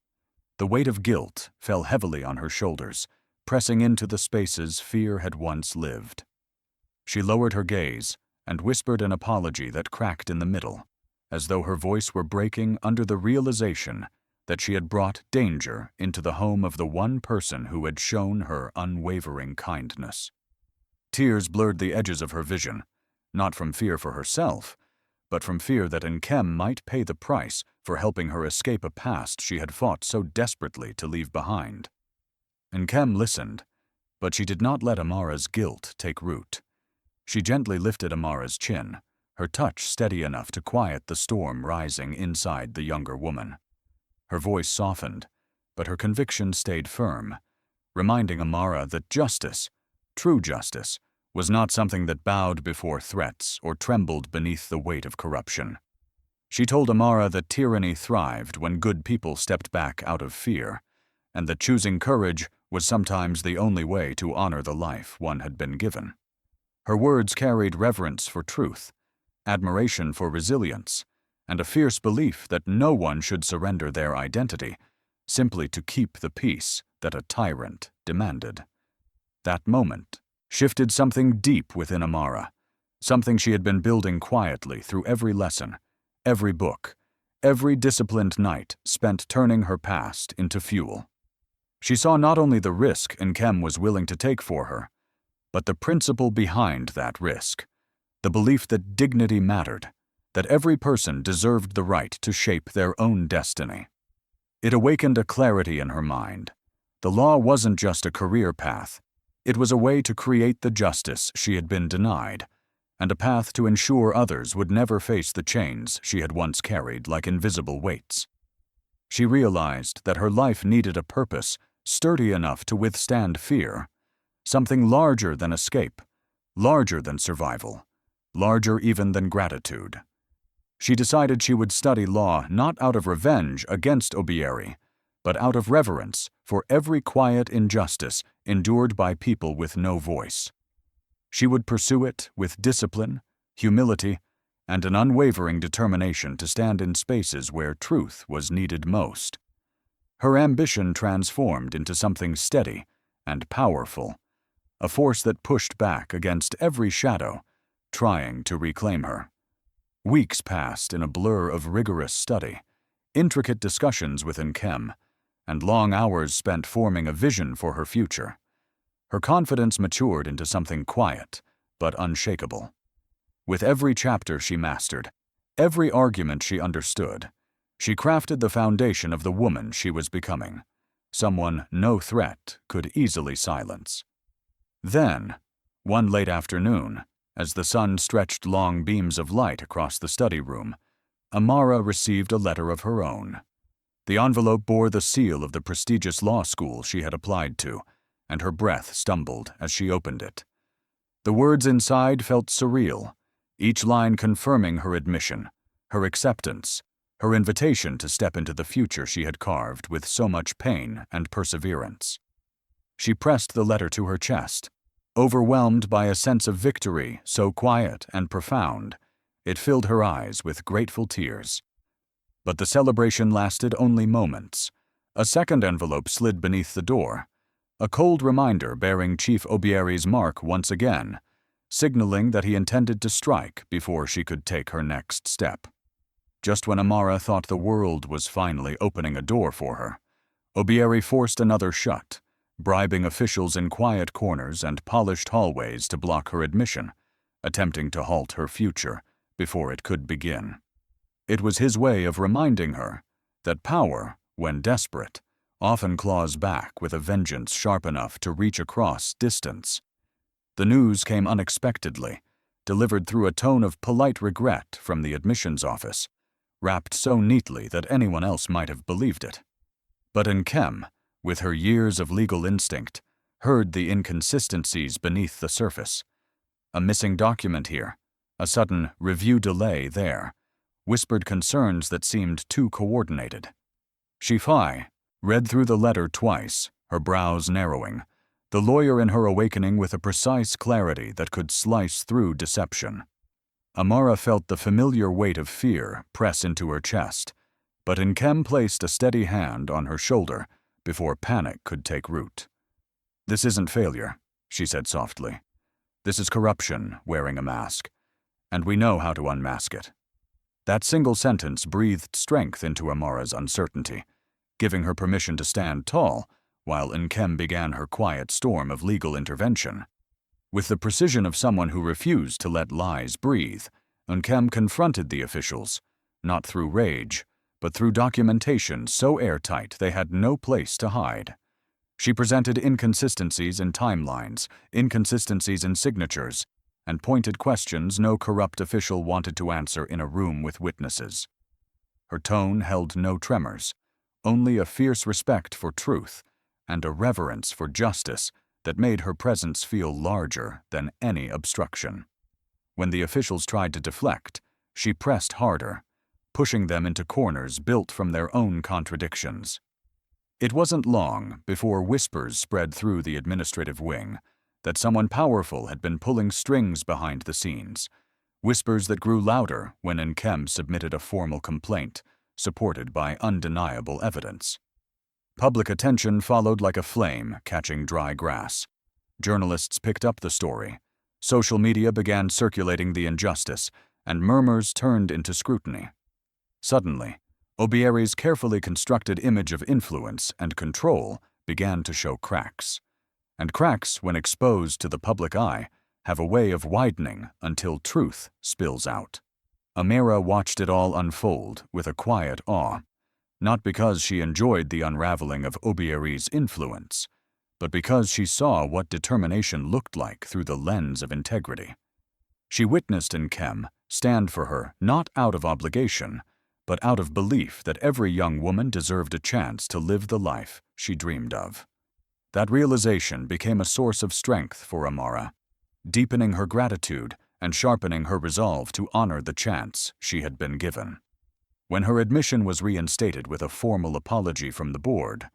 The weight of guilt fell heavily on her shoulders, pressing into the spaces fear had once lived. She lowered her gaze and whispered an apology that cracked in the middle, as though her voice were breaking under the realization that she had brought danger into the home of the one person who had shown her unwavering kindness. Tears blurred the edges of her vision, not from fear for herself, but from fear that Nkem might pay the price for helping her escape a past she had fought so desperately to leave behind. Nkem listened, but she did not let Amara's guilt take root. She gently lifted Amara's chin, her touch steady enough to quiet the storm rising inside the younger woman. Her voice softened, but her conviction stayed firm, reminding Amara that justice, true justice, was not something that bowed before threats or trembled beneath the weight of corruption. She told Amara that tyranny thrived when good people stepped back out of fear, and that choosing courage was sometimes the only way to honor the life one had been given. Her words carried reverence for truth, admiration for resilience, and a fierce belief that no one should surrender their identity simply to keep the peace that a tyrant demanded. That moment shifted something deep within Amara, something she had been building quietly through every lesson, every book, every disciplined night spent turning her past into fuel. She saw not only the risk Nkem was willing to take for her, but the principle behind that risk, the belief that dignity mattered, that every person deserved the right to shape their own destiny. It awakened a clarity in her mind. The law wasn't just a career path. It was a way to create the justice she had been denied, and a path to ensure others would never face the chains she had once carried like invisible weights. She realized that her life needed a purpose sturdy enough to withstand fear, something larger than escape, larger than survival, larger even than gratitude. She decided she would study law not out of revenge against Obieri, but out of reverence for every quiet injustice endured by people with no voice. She would pursue it with discipline, humility, and an unwavering determination to stand in spaces where truth was needed most. Her ambition transformed into something steady and powerful, a force that pushed back against every shadow, trying to reclaim her. Weeks passed in a blur of rigorous study, intricate discussions with Nkem, and long hours spent forming a vision for her future. Her confidence matured into something quiet, but unshakable. With every chapter she mastered, every argument she understood, she crafted the foundation of the woman she was becoming, someone no threat could easily silence. Then, one late afternoon, as the sun stretched long beams of light across the study room, Amara received a letter of her own. The envelope bore the seal of the prestigious law school she had applied to, and her breath stumbled as she opened it. The words inside felt surreal, each line confirming her admission, her acceptance, her invitation to step into the future she had carved with so much pain and perseverance. She pressed the letter to her chest, overwhelmed by a sense of victory so quiet and profound, it filled her eyes with grateful tears. But the celebration lasted only moments. A second envelope slid beneath the door, a cold reminder bearing Chief Obieri's mark once again, signaling that he intended to strike before she could take her next step. Just when Amara thought the world was finally opening a door for her, Obieri forced another shut, bribing officials in quiet corners and polished hallways to block her admission, attempting to halt her future before it could begin. It was his way of reminding her that power, when desperate, often claws back with a vengeance sharp enough to reach across distance. The news came unexpectedly, delivered through a tone of polite regret from the admissions office, wrapped so neatly that anyone else might have believed it. But Nkem, with her years of legal instinct, heard the inconsistencies beneath the surface. A missing document here, a sudden review delay there, whispered concerns that seemed too coordinated. Shifai read through the letter twice, her brows narrowing, the lawyer in her awakening with a precise clarity that could slice through deception. Amara felt the familiar weight of fear press into her chest, but Nkem placed a steady hand on her shoulder before panic could take root. "This isn't failure," she said softly. "This is corruption wearing a mask, and we know how to unmask it." That single sentence breathed strength into Amara's uncertainty, giving her permission to stand tall while Nkem began her quiet storm of legal intervention. With the precision of someone who refused to let lies breathe, Nkem confronted the officials, not through rage, but through documentation so airtight they had no place to hide. She presented inconsistencies in timelines, inconsistencies in signatures, and pointed questions no corrupt official wanted to answer in a room with witnesses. Her tone held no tremors, only a fierce respect for truth and a reverence for justice that made her presence feel larger than any obstruction. When the officials tried to deflect, she pressed harder, pushing them into corners built from their own contradictions. It wasn't long before whispers spread through the administrative wing that someone powerful had been pulling strings behind the scenes, whispers that grew louder when Nkem submitted a formal complaint, supported by undeniable evidence. Public attention followed like a flame catching dry grass. Journalists picked up the story. Social media began circulating the injustice, and murmurs turned into scrutiny. Suddenly, Obieri's carefully constructed image of influence and control began to show cracks. And cracks, when exposed to the public eye, have a way of widening until truth spills out. Amara watched it all unfold with a quiet awe, not because she enjoyed the unraveling of Obieri's influence, but because she saw what determination looked like through the lens of integrity. She witnessed Nkem stand for her not out of obligation, but out of belief that every young woman deserved a chance to live the life she dreamed of. That realization became a source of strength for Amara, deepening her gratitude and sharpening her resolve to honor the chance she had been given. When her admission was reinstated with a formal apology from the board,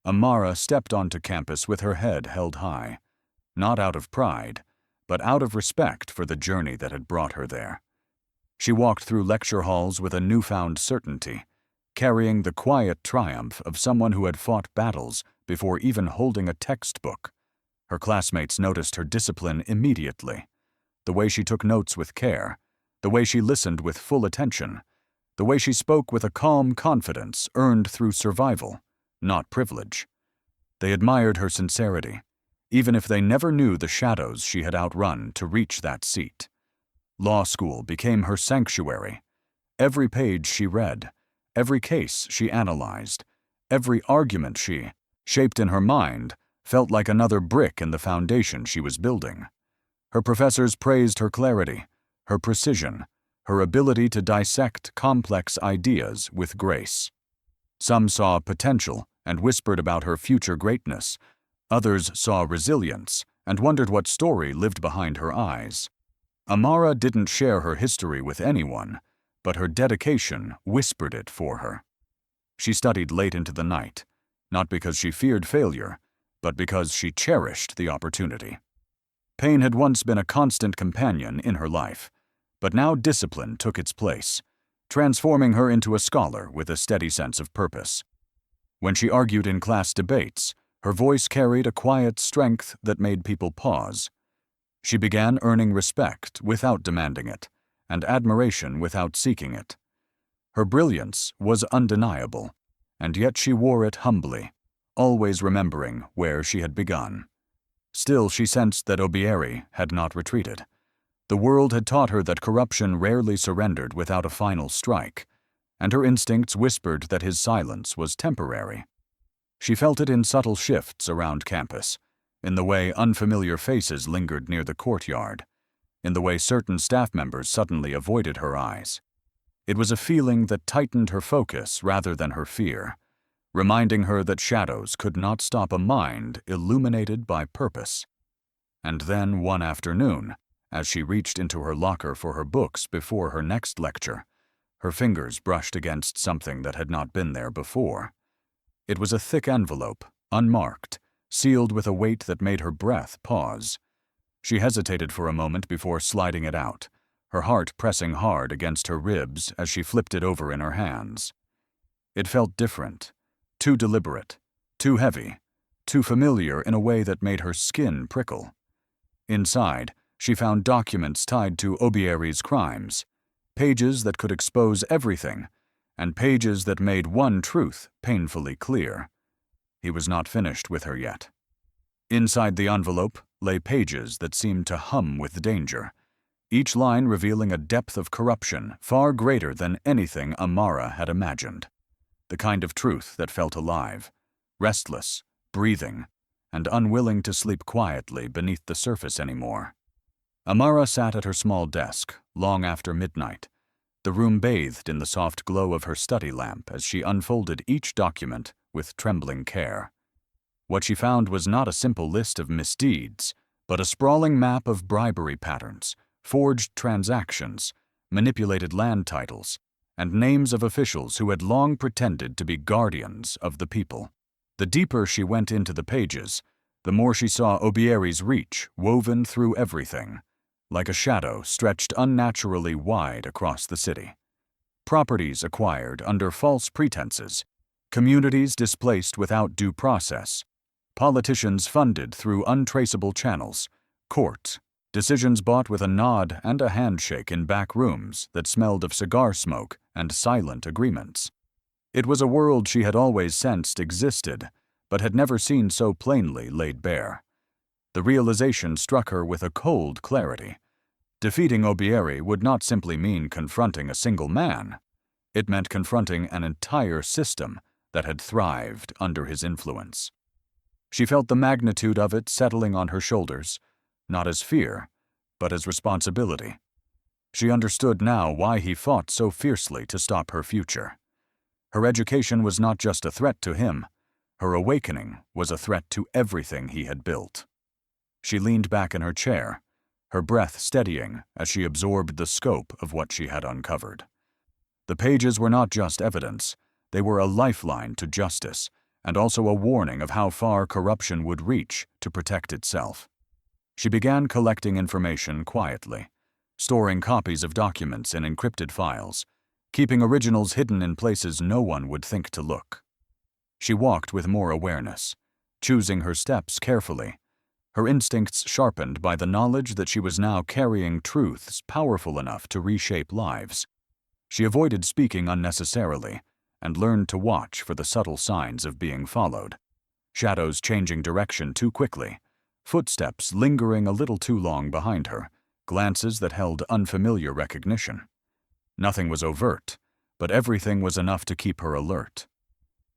Amara stepped onto campus with her head held high, not out of pride, but out of respect for the journey that had brought her there. She walked through lecture halls with a newfound certainty, carrying the quiet triumph of someone who had fought battles before even holding a textbook. Her classmates noticed her discipline immediately, the way she took notes with care, the way she listened with full attention, the way she spoke with a calm confidence earned through survival, not privilege. They admired her sincerity, even if they never knew the shadows she had outrun to reach that seat. Law school became her sanctuary. Every page she read, every case she analyzed, every argument she shaped in her mind felt like another brick in the foundation she was building. Her professors praised her clarity, her precision, her ability to dissect complex ideas with grace. Some saw potential and whispered about her future greatness. Others saw resilience and wondered what story lived behind her eyes. Amara didn't share her history with anyone, but her dedication whispered it for her. She studied late into the night, not because she feared failure, but because she cherished the opportunity. Pain had once been a constant companion in her life, but now discipline took its place, transforming her into a scholar with a steady sense of purpose. When she argued in class debates, her voice carried a quiet strength that made people pause. She began earning respect without demanding it, and admiration without seeking it. Her brilliance was undeniable, and yet she wore it humbly, always remembering where she had begun. Still, she sensed that Obieri had not retreated. The world had taught her that corruption rarely surrendered without a final strike, and her instincts whispered that his silence was temporary. She felt it in subtle shifts around campus, in the way unfamiliar faces lingered near the courtyard, in the way certain staff members suddenly avoided her eyes. It was a feeling that tightened her focus rather than her fear, reminding her that shadows could not stop a mind illuminated by purpose. And then one afternoon, as she reached into her locker for her books before her next lecture, her fingers brushed against something that had not been there before. It was a thick envelope, unmarked, sealed with a weight that made her breath pause. She hesitated for a moment before sliding it out, her heart pressing hard against her ribs as she flipped it over in her hands. It felt different, too deliberate, too heavy, too familiar in a way that made her skin prickle. Inside, she found documents tied to Obieri's crimes, pages that could expose everything, and pages that made one truth painfully clear. He was not finished with her yet. Inside the envelope lay pages that seemed to hum with danger, each line revealing a depth of corruption far greater than anything Amara had imagined. The kind of truth that felt alive, restless, breathing, and unwilling to sleep quietly beneath the surface anymore. Amara sat at her small desk, long after midnight, the room bathed in the soft glow of her study lamp as she unfolded each document with trembling care. What she found was not a simple list of misdeeds, but a sprawling map of bribery patterns, forged transactions, manipulated land titles, and names of officials who had long pretended to be guardians of the people. The deeper she went into the pages, the more she saw Obieri's reach woven through everything, like a shadow stretched unnaturally wide across the city. Properties acquired under false pretenses, communities displaced without due process, politicians funded through untraceable channels, courts, decisions bought with a nod and a handshake in back rooms that smelled of cigar smoke and silent agreements. It was a world she had always sensed existed, but had never seen so plainly laid bare. The realization struck her with a cold clarity. Defeating Obieri would not simply mean confronting a single man. It meant confronting an entire system that had thrived under his influence. She felt the magnitude of it settling on her shoulders, not as fear, but as responsibility. She understood now why he fought so fiercely to stop her future. Her education was not just a threat to him. Her awakening was a threat to everything he had built. She leaned back in her chair, her breath steadying as she absorbed the scope of what she had uncovered. The pages were not just evidence, they were a lifeline to justice, and also a warning of how far corruption would reach to protect itself. She began collecting information quietly, storing copies of documents in encrypted files, keeping originals hidden in places no one would think to look. She walked with more awareness, choosing her steps carefully, her instincts sharpened by the knowledge that she was now carrying truths powerful enough to reshape lives. She avoided speaking unnecessarily and learned to watch for the subtle signs of being followed, shadows changing direction too quickly, footsteps lingering a little too long behind her, glances that held unfamiliar recognition. Nothing was overt, but everything was enough to keep her alert.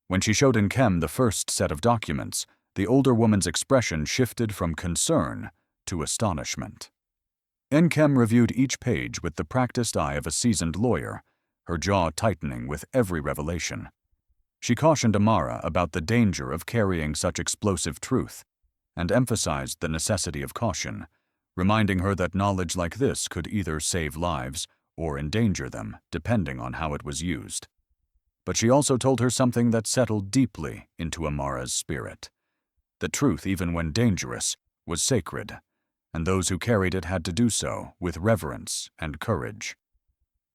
When she showed Nkem the first set of documents, the older woman's expression shifted from concern to astonishment. Nkem reviewed each page with the practiced eye of a seasoned lawyer, her jaw tightening with every revelation. She cautioned Amara about the danger of carrying such explosive truth, and emphasized the necessity of caution, reminding her that knowledge like this could either save lives or endanger them, depending on how it was used. But she also told her something that settled deeply into Amara's spirit. The truth, even when dangerous, was sacred, and those who carried it had to do so with reverence and courage.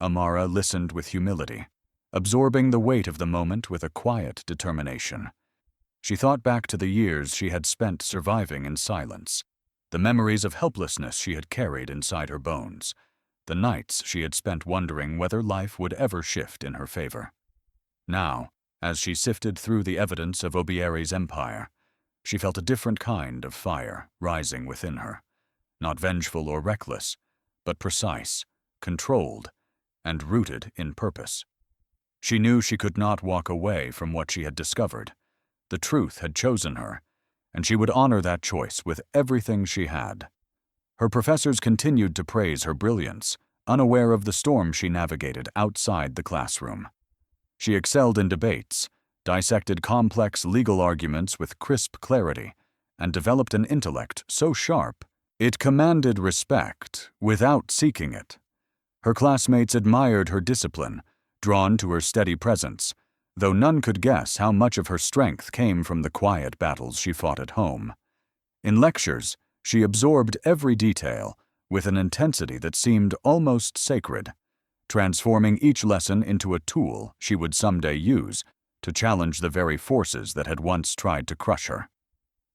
Amara listened with humility, absorbing the weight of the moment with a quiet determination. She thought back to the years she had spent surviving in silence, the memories of helplessness she had carried inside her bones, the nights she had spent wondering whether life would ever shift in her favor. Now, as she sifted through the evidence of Obieri's empire, she felt a different kind of fire rising within her, not vengeful or reckless, but precise, controlled, and rooted in purpose. She knew she could not walk away from what she had discovered. The truth had chosen her, and she would honor that choice with everything she had. Her professors continued to praise her brilliance, unaware of the storm she navigated outside the classroom. She excelled in debates, dissected complex legal arguments with crisp clarity, and developed an intellect so sharp it commanded respect without seeking it. Her classmates admired her discipline, drawn to her steady presence, though none could guess how much of her strength came from the quiet battles she fought at home. In lectures, she absorbed every detail with an intensity that seemed almost sacred, transforming each lesson into a tool she would someday use to challenge the very forces that had once tried to crush her.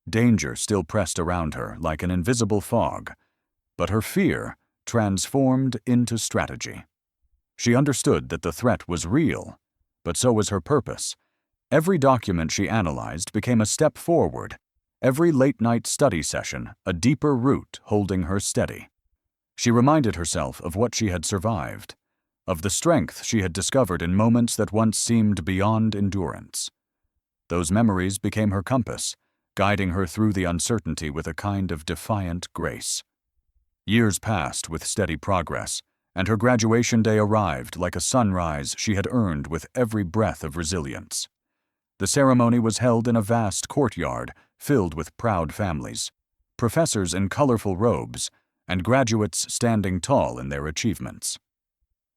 Danger still pressed around her like an invisible fog, but her fear transformed into strategy. She understood that the threat was real, but so was her purpose. Every document she analyzed became a step forward, every late-night study session a deeper root holding her steady. She reminded herself of what she had survived, of the strength she had discovered in moments that once seemed beyond endurance. Those memories became her compass, guiding her through the uncertainty with a kind of defiant grace. Years passed with steady progress, and her graduation day arrived like a sunrise she had earned with every breath of resilience. The ceremony was held in a vast courtyard filled with proud families, professors in colorful robes, and graduates standing tall in their achievements.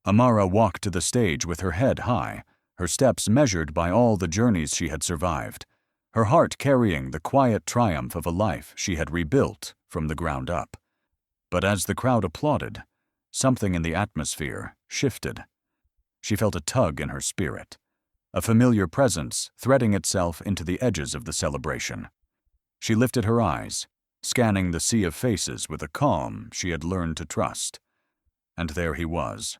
Amara walked to the stage with her head high, her steps measured by all the journeys she had survived, her heart carrying the quiet triumph of a life she had rebuilt from the ground up. But as the crowd applauded, something in the atmosphere shifted. She felt a tug in her spirit, a familiar presence threading itself into the edges of the celebration. She lifted her eyes, scanning the sea of faces with a calm she had learned to trust. And there he was,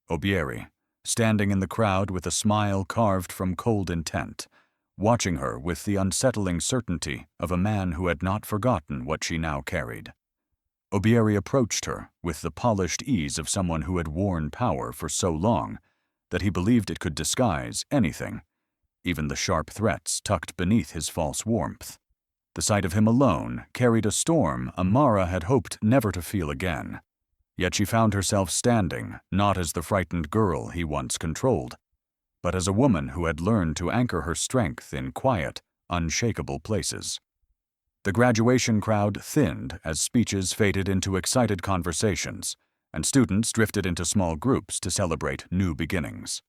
Obieri, standing in the crowd with a smile carved from cold intent, watching her with the unsettling certainty of a man who had not forgotten what she now carried. Obieri approached her with the polished ease of someone who had worn power for so long that he believed it could disguise anything, even the sharp threats tucked beneath his false warmth. The sight of him alone carried a storm Amara had hoped never to feel again. Yet she found herself standing not as the frightened girl he once controlled, but as a woman who had learned to anchor her strength in quiet, unshakable places. The graduation crowd thinned as speeches faded into excited conversations, and students drifted into small groups to celebrate new beginnings.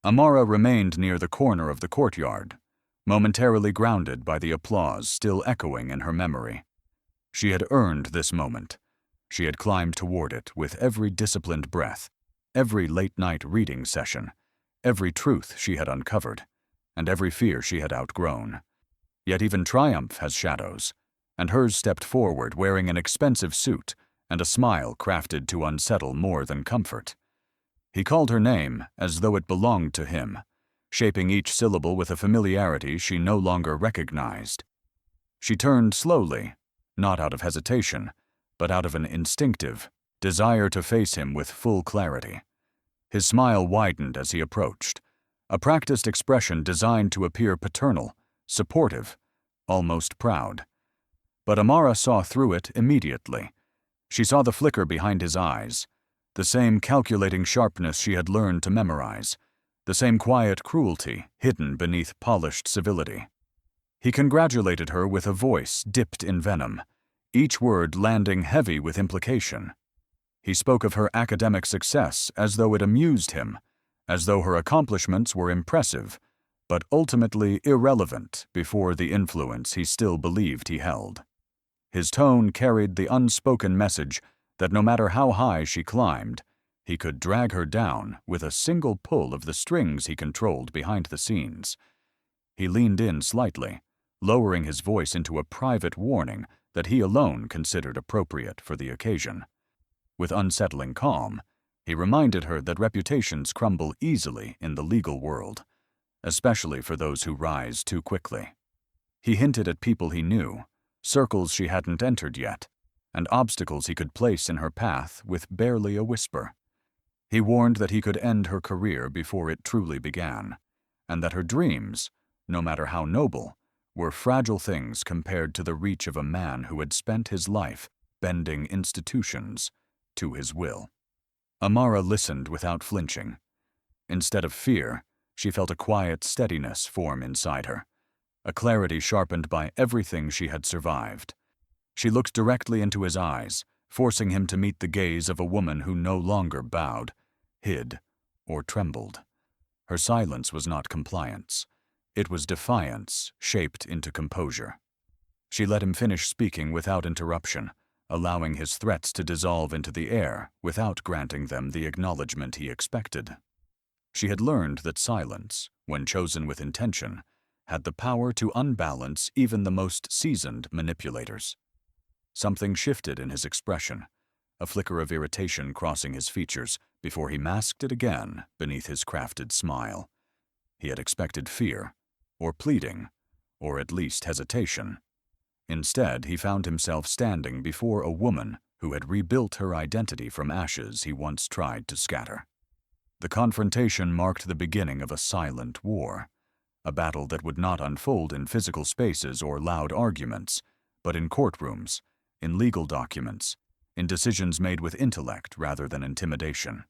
Amara remained near the corner of the courtyard, momentarily grounded by the applause still echoing in her memory. She had earned this moment. She had climbed toward it with every disciplined breath, every late-night reading session, every truth she had uncovered, and every fear she had outgrown. Yet even triumph has shadows, and hers stepped forward wearing an expensive suit and a smile crafted to unsettle more than comfort. He called her name as though it belonged to him, shaping each syllable with a familiarity she no longer recognized. She turned slowly, not out of hesitation, but out of an instinctive desire to face him with full clarity. His smile widened as he approached, a practiced expression designed to appear paternal, supportive, almost proud. But Amara saw through it immediately. She saw the flicker behind his eyes, the same calculating sharpness she had learned to memorize, the same quiet cruelty hidden beneath polished civility. He congratulated her with a voice dipped in venom, each word landing heavy with implication. He spoke of her academic success as though it amused him, as though her accomplishments were impressive, but ultimately irrelevant before the influence he still believed he held. His tone carried the unspoken message that no matter how high she climbed, he could drag her down with a single pull of the strings he controlled behind the scenes. He leaned in slightly, lowering his voice into a private warning that he alone considered appropriate for the occasion. With unsettling calm, he reminded her that reputations crumble easily in the legal world, especially for those who rise too quickly. He hinted at people he knew, circles she hadn't entered yet, and obstacles he could place in her path with barely a whisper. He warned that he could end her career before it truly began, and that her dreams, no matter how noble, were fragile things compared to the reach of a man who had spent his life bending institutions to his will. Amara listened without flinching. Instead of fear, she felt a quiet steadiness form inside her, a clarity sharpened by everything she had survived. She looked directly into his eyes, forcing him to meet the gaze of a woman who no longer bowed, hid, or trembled. Her silence was not compliance. It was defiance shaped into composure. She let him finish speaking without interruption, allowing his threats to dissolve into the air without granting them the acknowledgement he expected. She had learned that silence, when chosen with intention, had the power to unbalance even the most seasoned manipulators. Something shifted in his expression, a flicker of irritation crossing his features before he masked it again beneath his crafted smile. He had expected fear, or pleading, or at least hesitation. Instead, he found himself standing before a woman who had rebuilt her identity from ashes he once tried to scatter. The confrontation marked the beginning of a silent war, a battle that would not unfold in physical spaces or loud arguments, but in courtrooms, in legal documents, in decisions made with intellect rather than intimidation.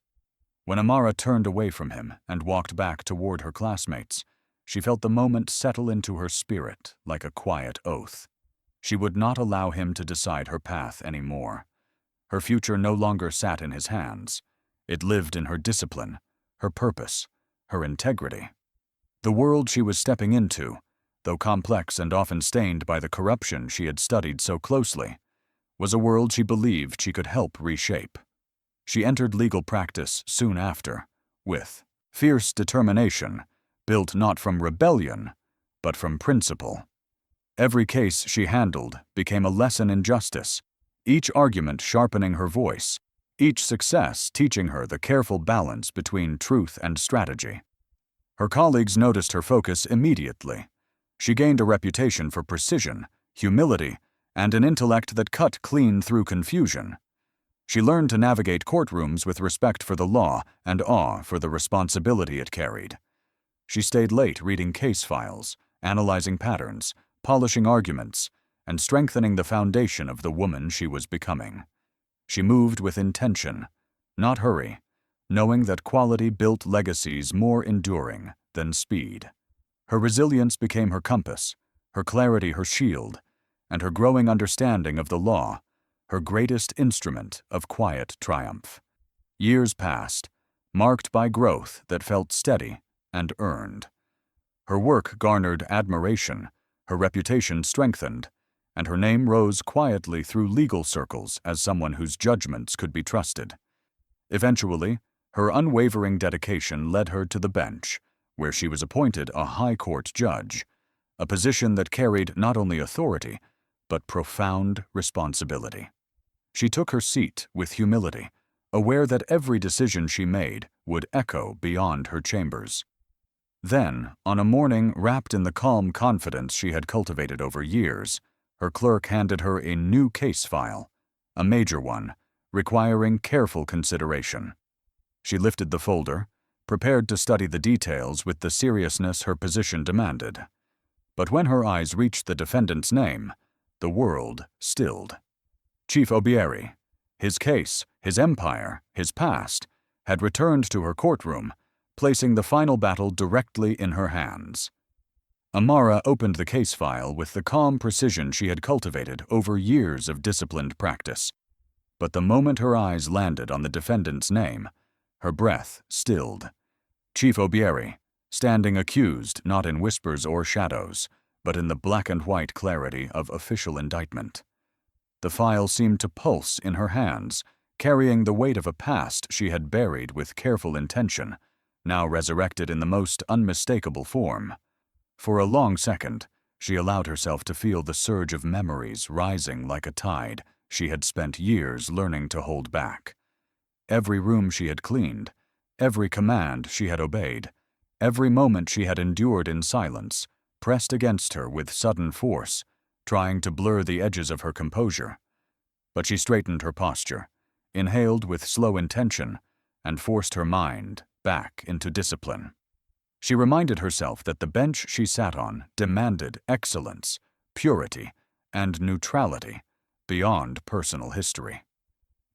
When Amara turned away from him and walked back toward her classmates, she felt the moment settle into her spirit like a quiet oath. She would not allow him to decide her path anymore. Her future no longer sat in his hands. It lived in her discipline, her purpose, her integrity. The world she was stepping into, though complex and often stained by the corruption she had studied so closely, was a world she believed she could help reshape. She entered legal practice soon after, with fierce determination, built not from rebellion, but from principle. Every case she handled became a lesson in justice, each argument sharpening her voice, each success teaching her the careful balance between truth and strategy. Her colleagues noticed her focus immediately. She gained a reputation for precision, humility, and an intellect that cut clean through confusion. She learned to navigate courtrooms with respect for the law and awe for the responsibility it carried. She stayed late reading case files, analyzing patterns, polishing arguments, and strengthening the foundation of the woman she was becoming. She moved with intention, not hurry, knowing that quality built legacies more enduring than speed. Her resilience became her compass, her clarity her shield, and her growing understanding of the law her greatest instrument of quiet triumph. Years passed, marked by growth that felt steady and earned. Her work garnered admiration, her reputation strengthened, and her name rose quietly through legal circles as someone whose judgments could be trusted. Eventually, her unwavering dedication led her to the bench, where she was appointed a high court judge, a position that carried not only authority, but profound responsibility. She took her seat with humility, aware that every decision she made would echo beyond her chambers. Then, on a morning wrapped in the calm confidence she had cultivated over years, her clerk handed her a new case file, a major one, requiring careful consideration. She lifted the folder, prepared to study the details with the seriousness her position demanded. But when her eyes reached the defendant's name, the world stilled. Chief Obieri, his case, his empire, his past, had returned to her courtroom, placing the final battle directly in her hands. Amara opened the case file with the calm precision she had cultivated over years of disciplined practice. But the moment her eyes landed on the defendant's name, her breath stilled. Chief Obieri, standing accused not in whispers or shadows, but in the black and white clarity of official indictment. The file seemed to pulse in her hands, carrying the weight of a past she had buried with careful intention, now resurrected in the most unmistakable form. For a long second, she allowed herself to feel the surge of memories rising like a tide she had spent years learning to hold back. Every room she had cleaned, every command she had obeyed, every moment she had endured in silence, pressed against her with sudden force, trying to blur the edges of her composure. But she straightened her posture, inhaled with slow intention, and forced her mind back into discipline. She reminded herself that the bench she sat on demanded excellence, purity, and neutrality, beyond personal history.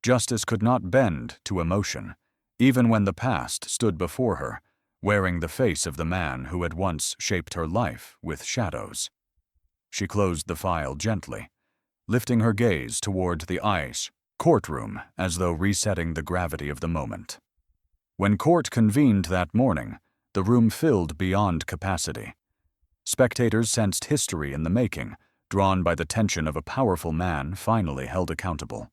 Justice could not bend to emotion, even when the past stood before her, wearing the face of the man who had once shaped her life with shadows. She closed the file gently, lifting her gaze toward the ice courtroom as though resetting the gravity of the moment. When court convened that morning, the room filled beyond capacity. Spectators sensed history in the making, drawn by the tension of a powerful man finally held accountable.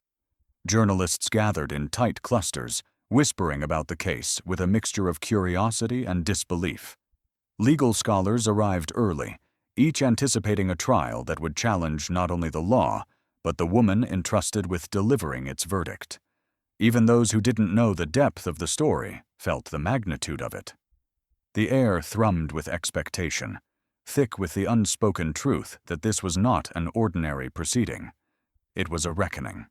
Journalists gathered in tight clusters, whispering about the case with a mixture of curiosity and disbelief. Legal scholars arrived early, each anticipating a trial that would challenge not only the law, but the woman entrusted with delivering its verdict. Even those who didn't know the depth of the story felt the magnitude of it. The air thrummed with expectation, thick with the unspoken truth that this was not an ordinary proceeding. It was a reckoning.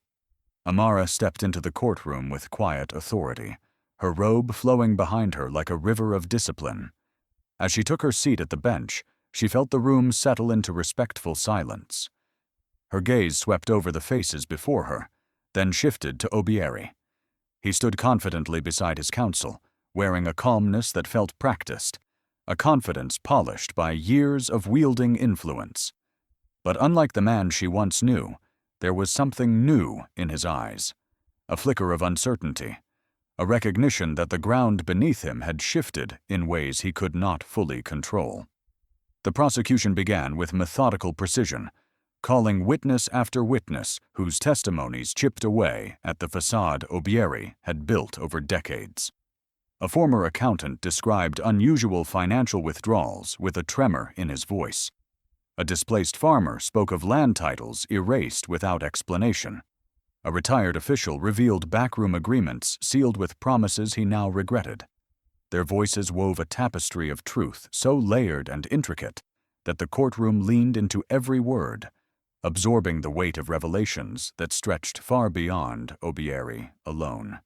Amara stepped into the courtroom with quiet authority, her robe flowing behind her like a river of discipline. As she took her seat at the bench, she felt the room settle into respectful silence. Her gaze swept over the faces before her, then shifted to Obieri. He stood confidently beside his counsel, wearing a calmness that felt practiced, a confidence polished by years of wielding influence. But unlike the man she once knew, there was something new in his eyes, a flicker of uncertainty, a recognition that the ground beneath him had shifted in ways he could not fully control. The prosecution began with methodical precision, calling witness after witness whose testimonies chipped away at the facade Obieri had built over decades. A former accountant described unusual financial withdrawals with a tremor in his voice. A displaced farmer spoke of land titles erased without explanation. A retired official revealed backroom agreements sealed with promises he now regretted. Their voices wove a tapestry of truth so layered and intricate that the courtroom leaned into every word, absorbing the weight of revelations that stretched far beyond Obieri alone.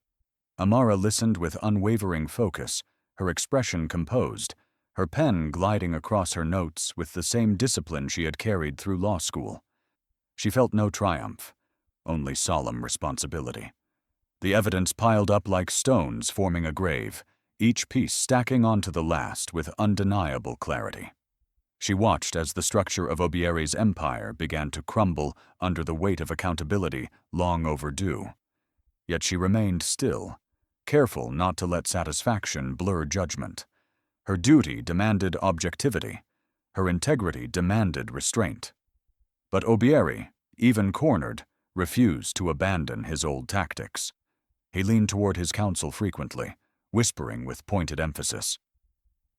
Amara listened with unwavering focus, her expression composed, her pen gliding across her notes with the same discipline she had carried through law school. She felt no triumph, only solemn responsibility. The evidence piled up like stones forming a grave, each piece stacking onto the last with undeniable clarity. She watched as the structure of Obieri's empire began to crumble under the weight of accountability long overdue. Yet she remained still, careful not to let satisfaction blur judgment. Her duty demanded objectivity. Her integrity demanded restraint. But Obieri, even cornered, refused to abandon his old tactics. He leaned toward his counsel frequently, whispering with pointed emphasis.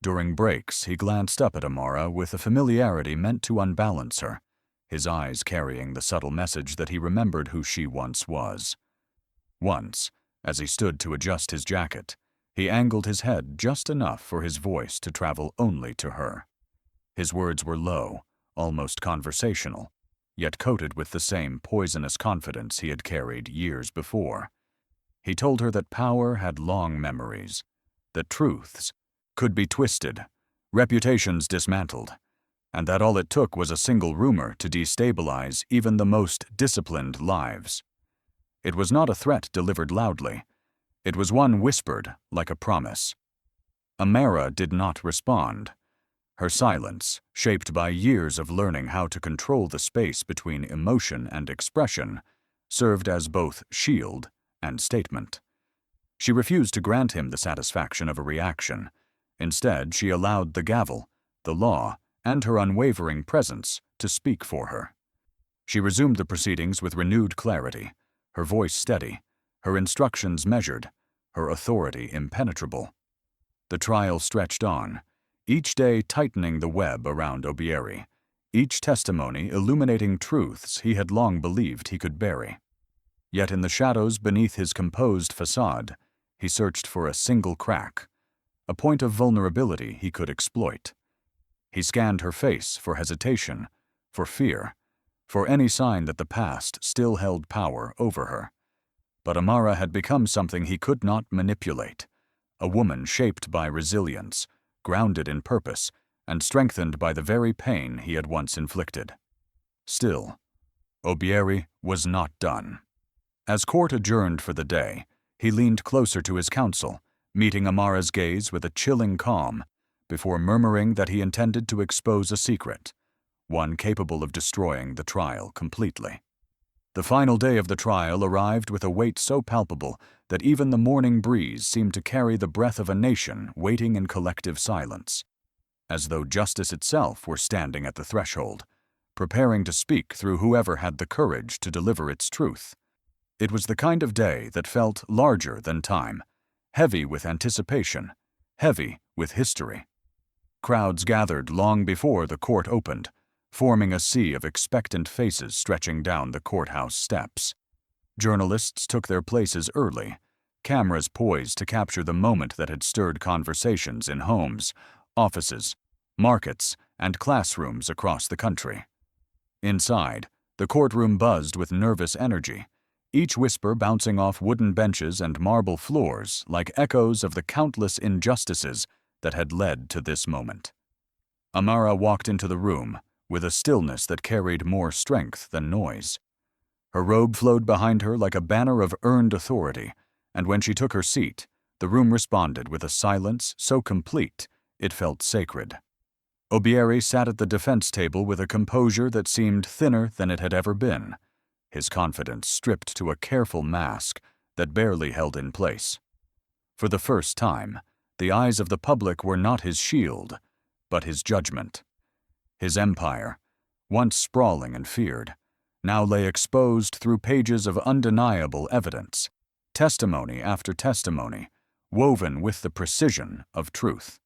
During breaks, he glanced up at Amara with a familiarity meant to unbalance her, his eyes carrying the subtle message that he remembered who she once was. Once, as he stood to adjust his jacket, he angled his head just enough for his voice to travel only to her. His words were low, almost conversational, yet coated with the same poisonous confidence he had carried years before. He told her that power had long memories, that truths could be twisted, reputations dismantled, and that all it took was a single rumor to destabilize even the most disciplined lives. It was not a threat delivered loudly. It was one whispered like a promise. Amara did not respond. Her silence, shaped by years of learning how to control the space between emotion and expression, served as both shield and statement. She refused to grant him the satisfaction of a reaction. Instead, she allowed the gavel, the law, and her unwavering presence to speak for her. She resumed the proceedings with renewed clarity, her voice steady, her instructions measured, her authority impenetrable. The trial stretched on, each day tightening the web around Obieri, each testimony illuminating truths he had long believed he could bury. Yet in the shadows beneath his composed facade, he searched for a single crack, a point of vulnerability he could exploit. He scanned her face for hesitation, for fear, for any sign that the past still held power over her. But Amara had become something he could not manipulate, a woman shaped by resilience, grounded in purpose, and strengthened by the very pain he had once inflicted. Still, Obieri was not done. As court adjourned for the day, he leaned closer to his counsel, meeting Amara's gaze with a chilling calm, before murmuring that he intended to expose a secret, one capable of destroying the trial completely. The final day of the trial arrived with a weight so palpable that even the morning breeze seemed to carry the breath of a nation waiting in collective silence, as though justice itself were standing at the threshold, preparing to speak through whoever had the courage to deliver its truth. It was the kind of day that felt larger than time, heavy with anticipation, heavy with history. Crowds gathered long before the court opened, forming a sea of expectant faces stretching down the courthouse steps. Journalists took their places early, cameras poised to capture the moment that had stirred conversations in homes, offices, markets, and classrooms across the country. Inside, the courtroom buzzed with nervous energy, each whisper bouncing off wooden benches and marble floors like echoes of the countless injustices that had led to this moment. Amara walked into the room with a stillness that carried more strength than noise. Her robe flowed behind her like a banner of earned authority, and when she took her seat, the room responded with a silence so complete it felt sacred. Obieri sat at the defense table with a composure that seemed thinner than it had ever been, his confidence stripped to a careful mask that barely held in place. For the first time, the eyes of the public were not his shield, but his judgment. His empire, once sprawling and feared, now lay exposed through pages of undeniable evidence, testimony after testimony, woven with the precision of truth.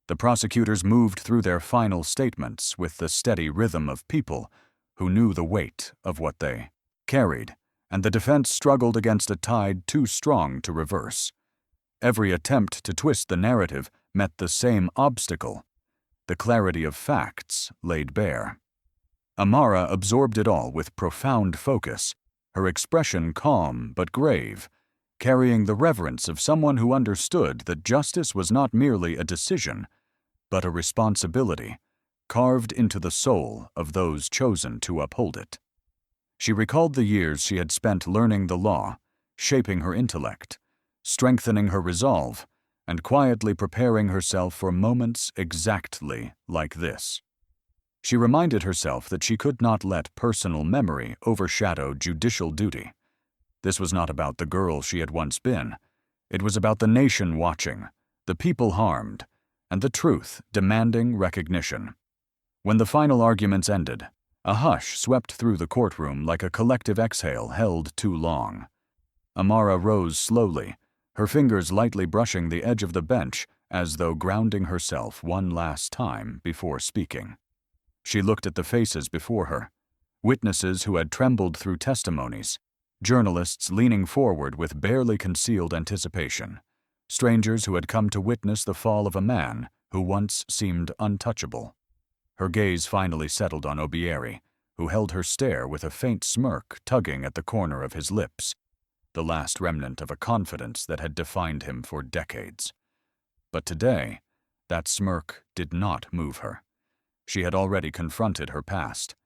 The prosecutors moved through their final statements with the steady rhythm of people who knew the weight of what they carried, and the defense struggled against a tide too strong to reverse. Every attempt to twist the narrative met the same obstacle: the clarity of facts laid bare. Amara absorbed it all with profound focus, her expression calm but grave, carrying the reverence of someone who understood that justice was not merely a decision, but a responsibility, carved into the soul of those chosen to uphold it. She recalled the years she had spent learning the law, shaping her intellect, strengthening her resolve, and quietly preparing herself for moments exactly like this. She reminded herself that she could not let personal memory overshadow judicial duty. This was not about the girl she had once been. It was about the nation watching, the people harmed, and the truth demanding recognition. When the final arguments ended, a hush swept through the courtroom like a collective exhale held too long. Amara rose slowly, her fingers lightly brushing the edge of the bench as though grounding herself one last time before speaking. She looked at the faces before her, witnesses who had trembled through testimonies, journalists leaning forward with barely concealed anticipation, strangers who had come to witness the fall of a man who once seemed untouchable. Her gaze finally settled on Obieri, who held her stare with a faint smirk tugging at the corner of his lips, the last remnant of a confidence that had defined him for decades. But today, that smirk did not move her. She had already confronted her past.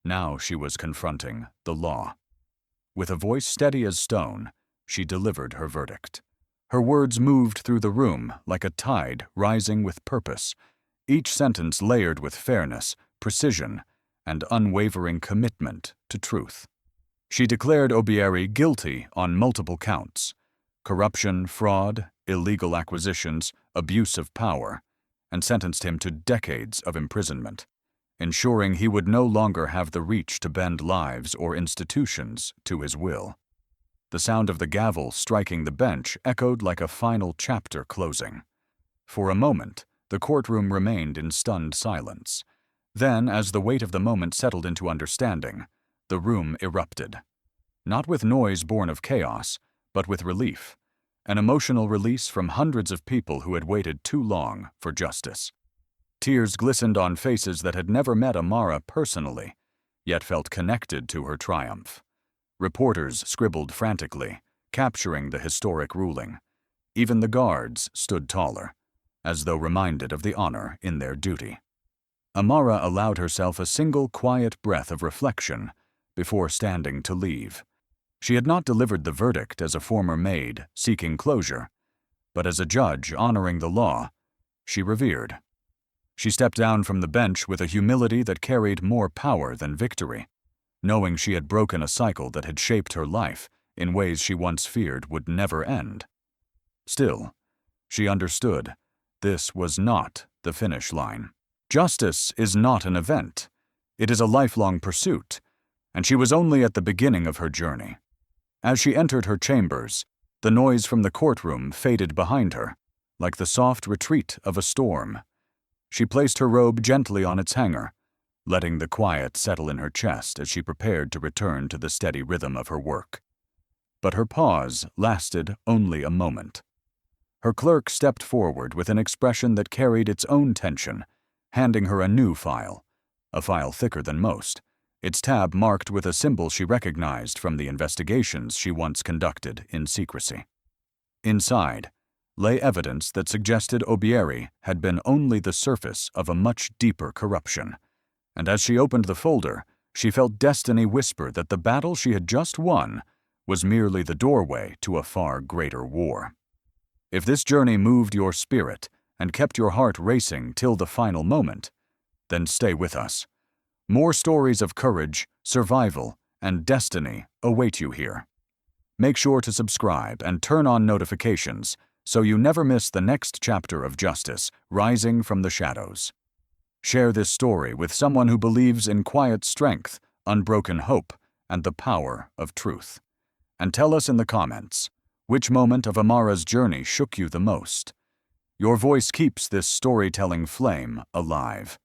Now she was confronting the law. With a voice steady as stone, she delivered her verdict. Her words moved through the room like a tide rising with purpose, each sentence layered with fairness, precision, and unwavering commitment to truth. She declared Obieri guilty on multiple counts: corruption, fraud, illegal acquisitions, abuse of power, and sentenced him to decades of imprisonment, ensuring he would no longer have the reach to bend lives or institutions to his will. The sound of the gavel striking the bench echoed like a final chapter closing. For a moment, the courtroom remained in stunned silence. Then, as the weight of the moment settled into understanding, the room erupted. Not with noise born of chaos, but with relief, an emotional release from hundreds of people who had waited too long for justice. Tears glistened on faces that had never met Amara personally, yet felt connected to her triumph. Reporters scribbled frantically, capturing the historic ruling. Even the guards stood taller, as though reminded of the honor in their duty. Amara allowed herself a single quiet breath of reflection before standing to leave. She had not delivered the verdict as a former maid seeking closure, but as a judge honoring the law she revered. She stepped down from the bench with a humility that carried more power than victory, knowing she had broken a cycle that had shaped her life in ways she once feared would never end. Still, she understood this was not the finish line. Justice is not an event. It is a lifelong pursuit, and she was only at the beginning of her journey. As she entered her chambers, the noise from the courtroom faded behind her, like the soft retreat of a storm. She placed her robe gently on its hanger, letting the quiet settle in her chest as she prepared to return to the steady rhythm of her work. But her pause lasted only a moment. Her clerk stepped forward with an expression that carried its own tension, handing her a new file, a file thicker than most, its tab marked with a symbol she recognized from the investigations she once conducted in secrecy. Inside lay evidence that suggested Obieri had been only the surface of a much deeper corruption, and as she opened the folder, she felt destiny whisper that the battle she had just won was merely the doorway to a far greater war. If this journey moved your spirit and kept your heart racing till the final moment, then stay with us. More stories of courage, survival, and destiny await you here. Make sure to subscribe and turn on notifications so you never miss the next chapter of justice rising from the shadows. Share this story with someone who believes in quiet strength, unbroken hope, and the power of truth. And tell us in the comments, which moment of Amara's journey shook you the most? Your voice keeps this storytelling flame alive.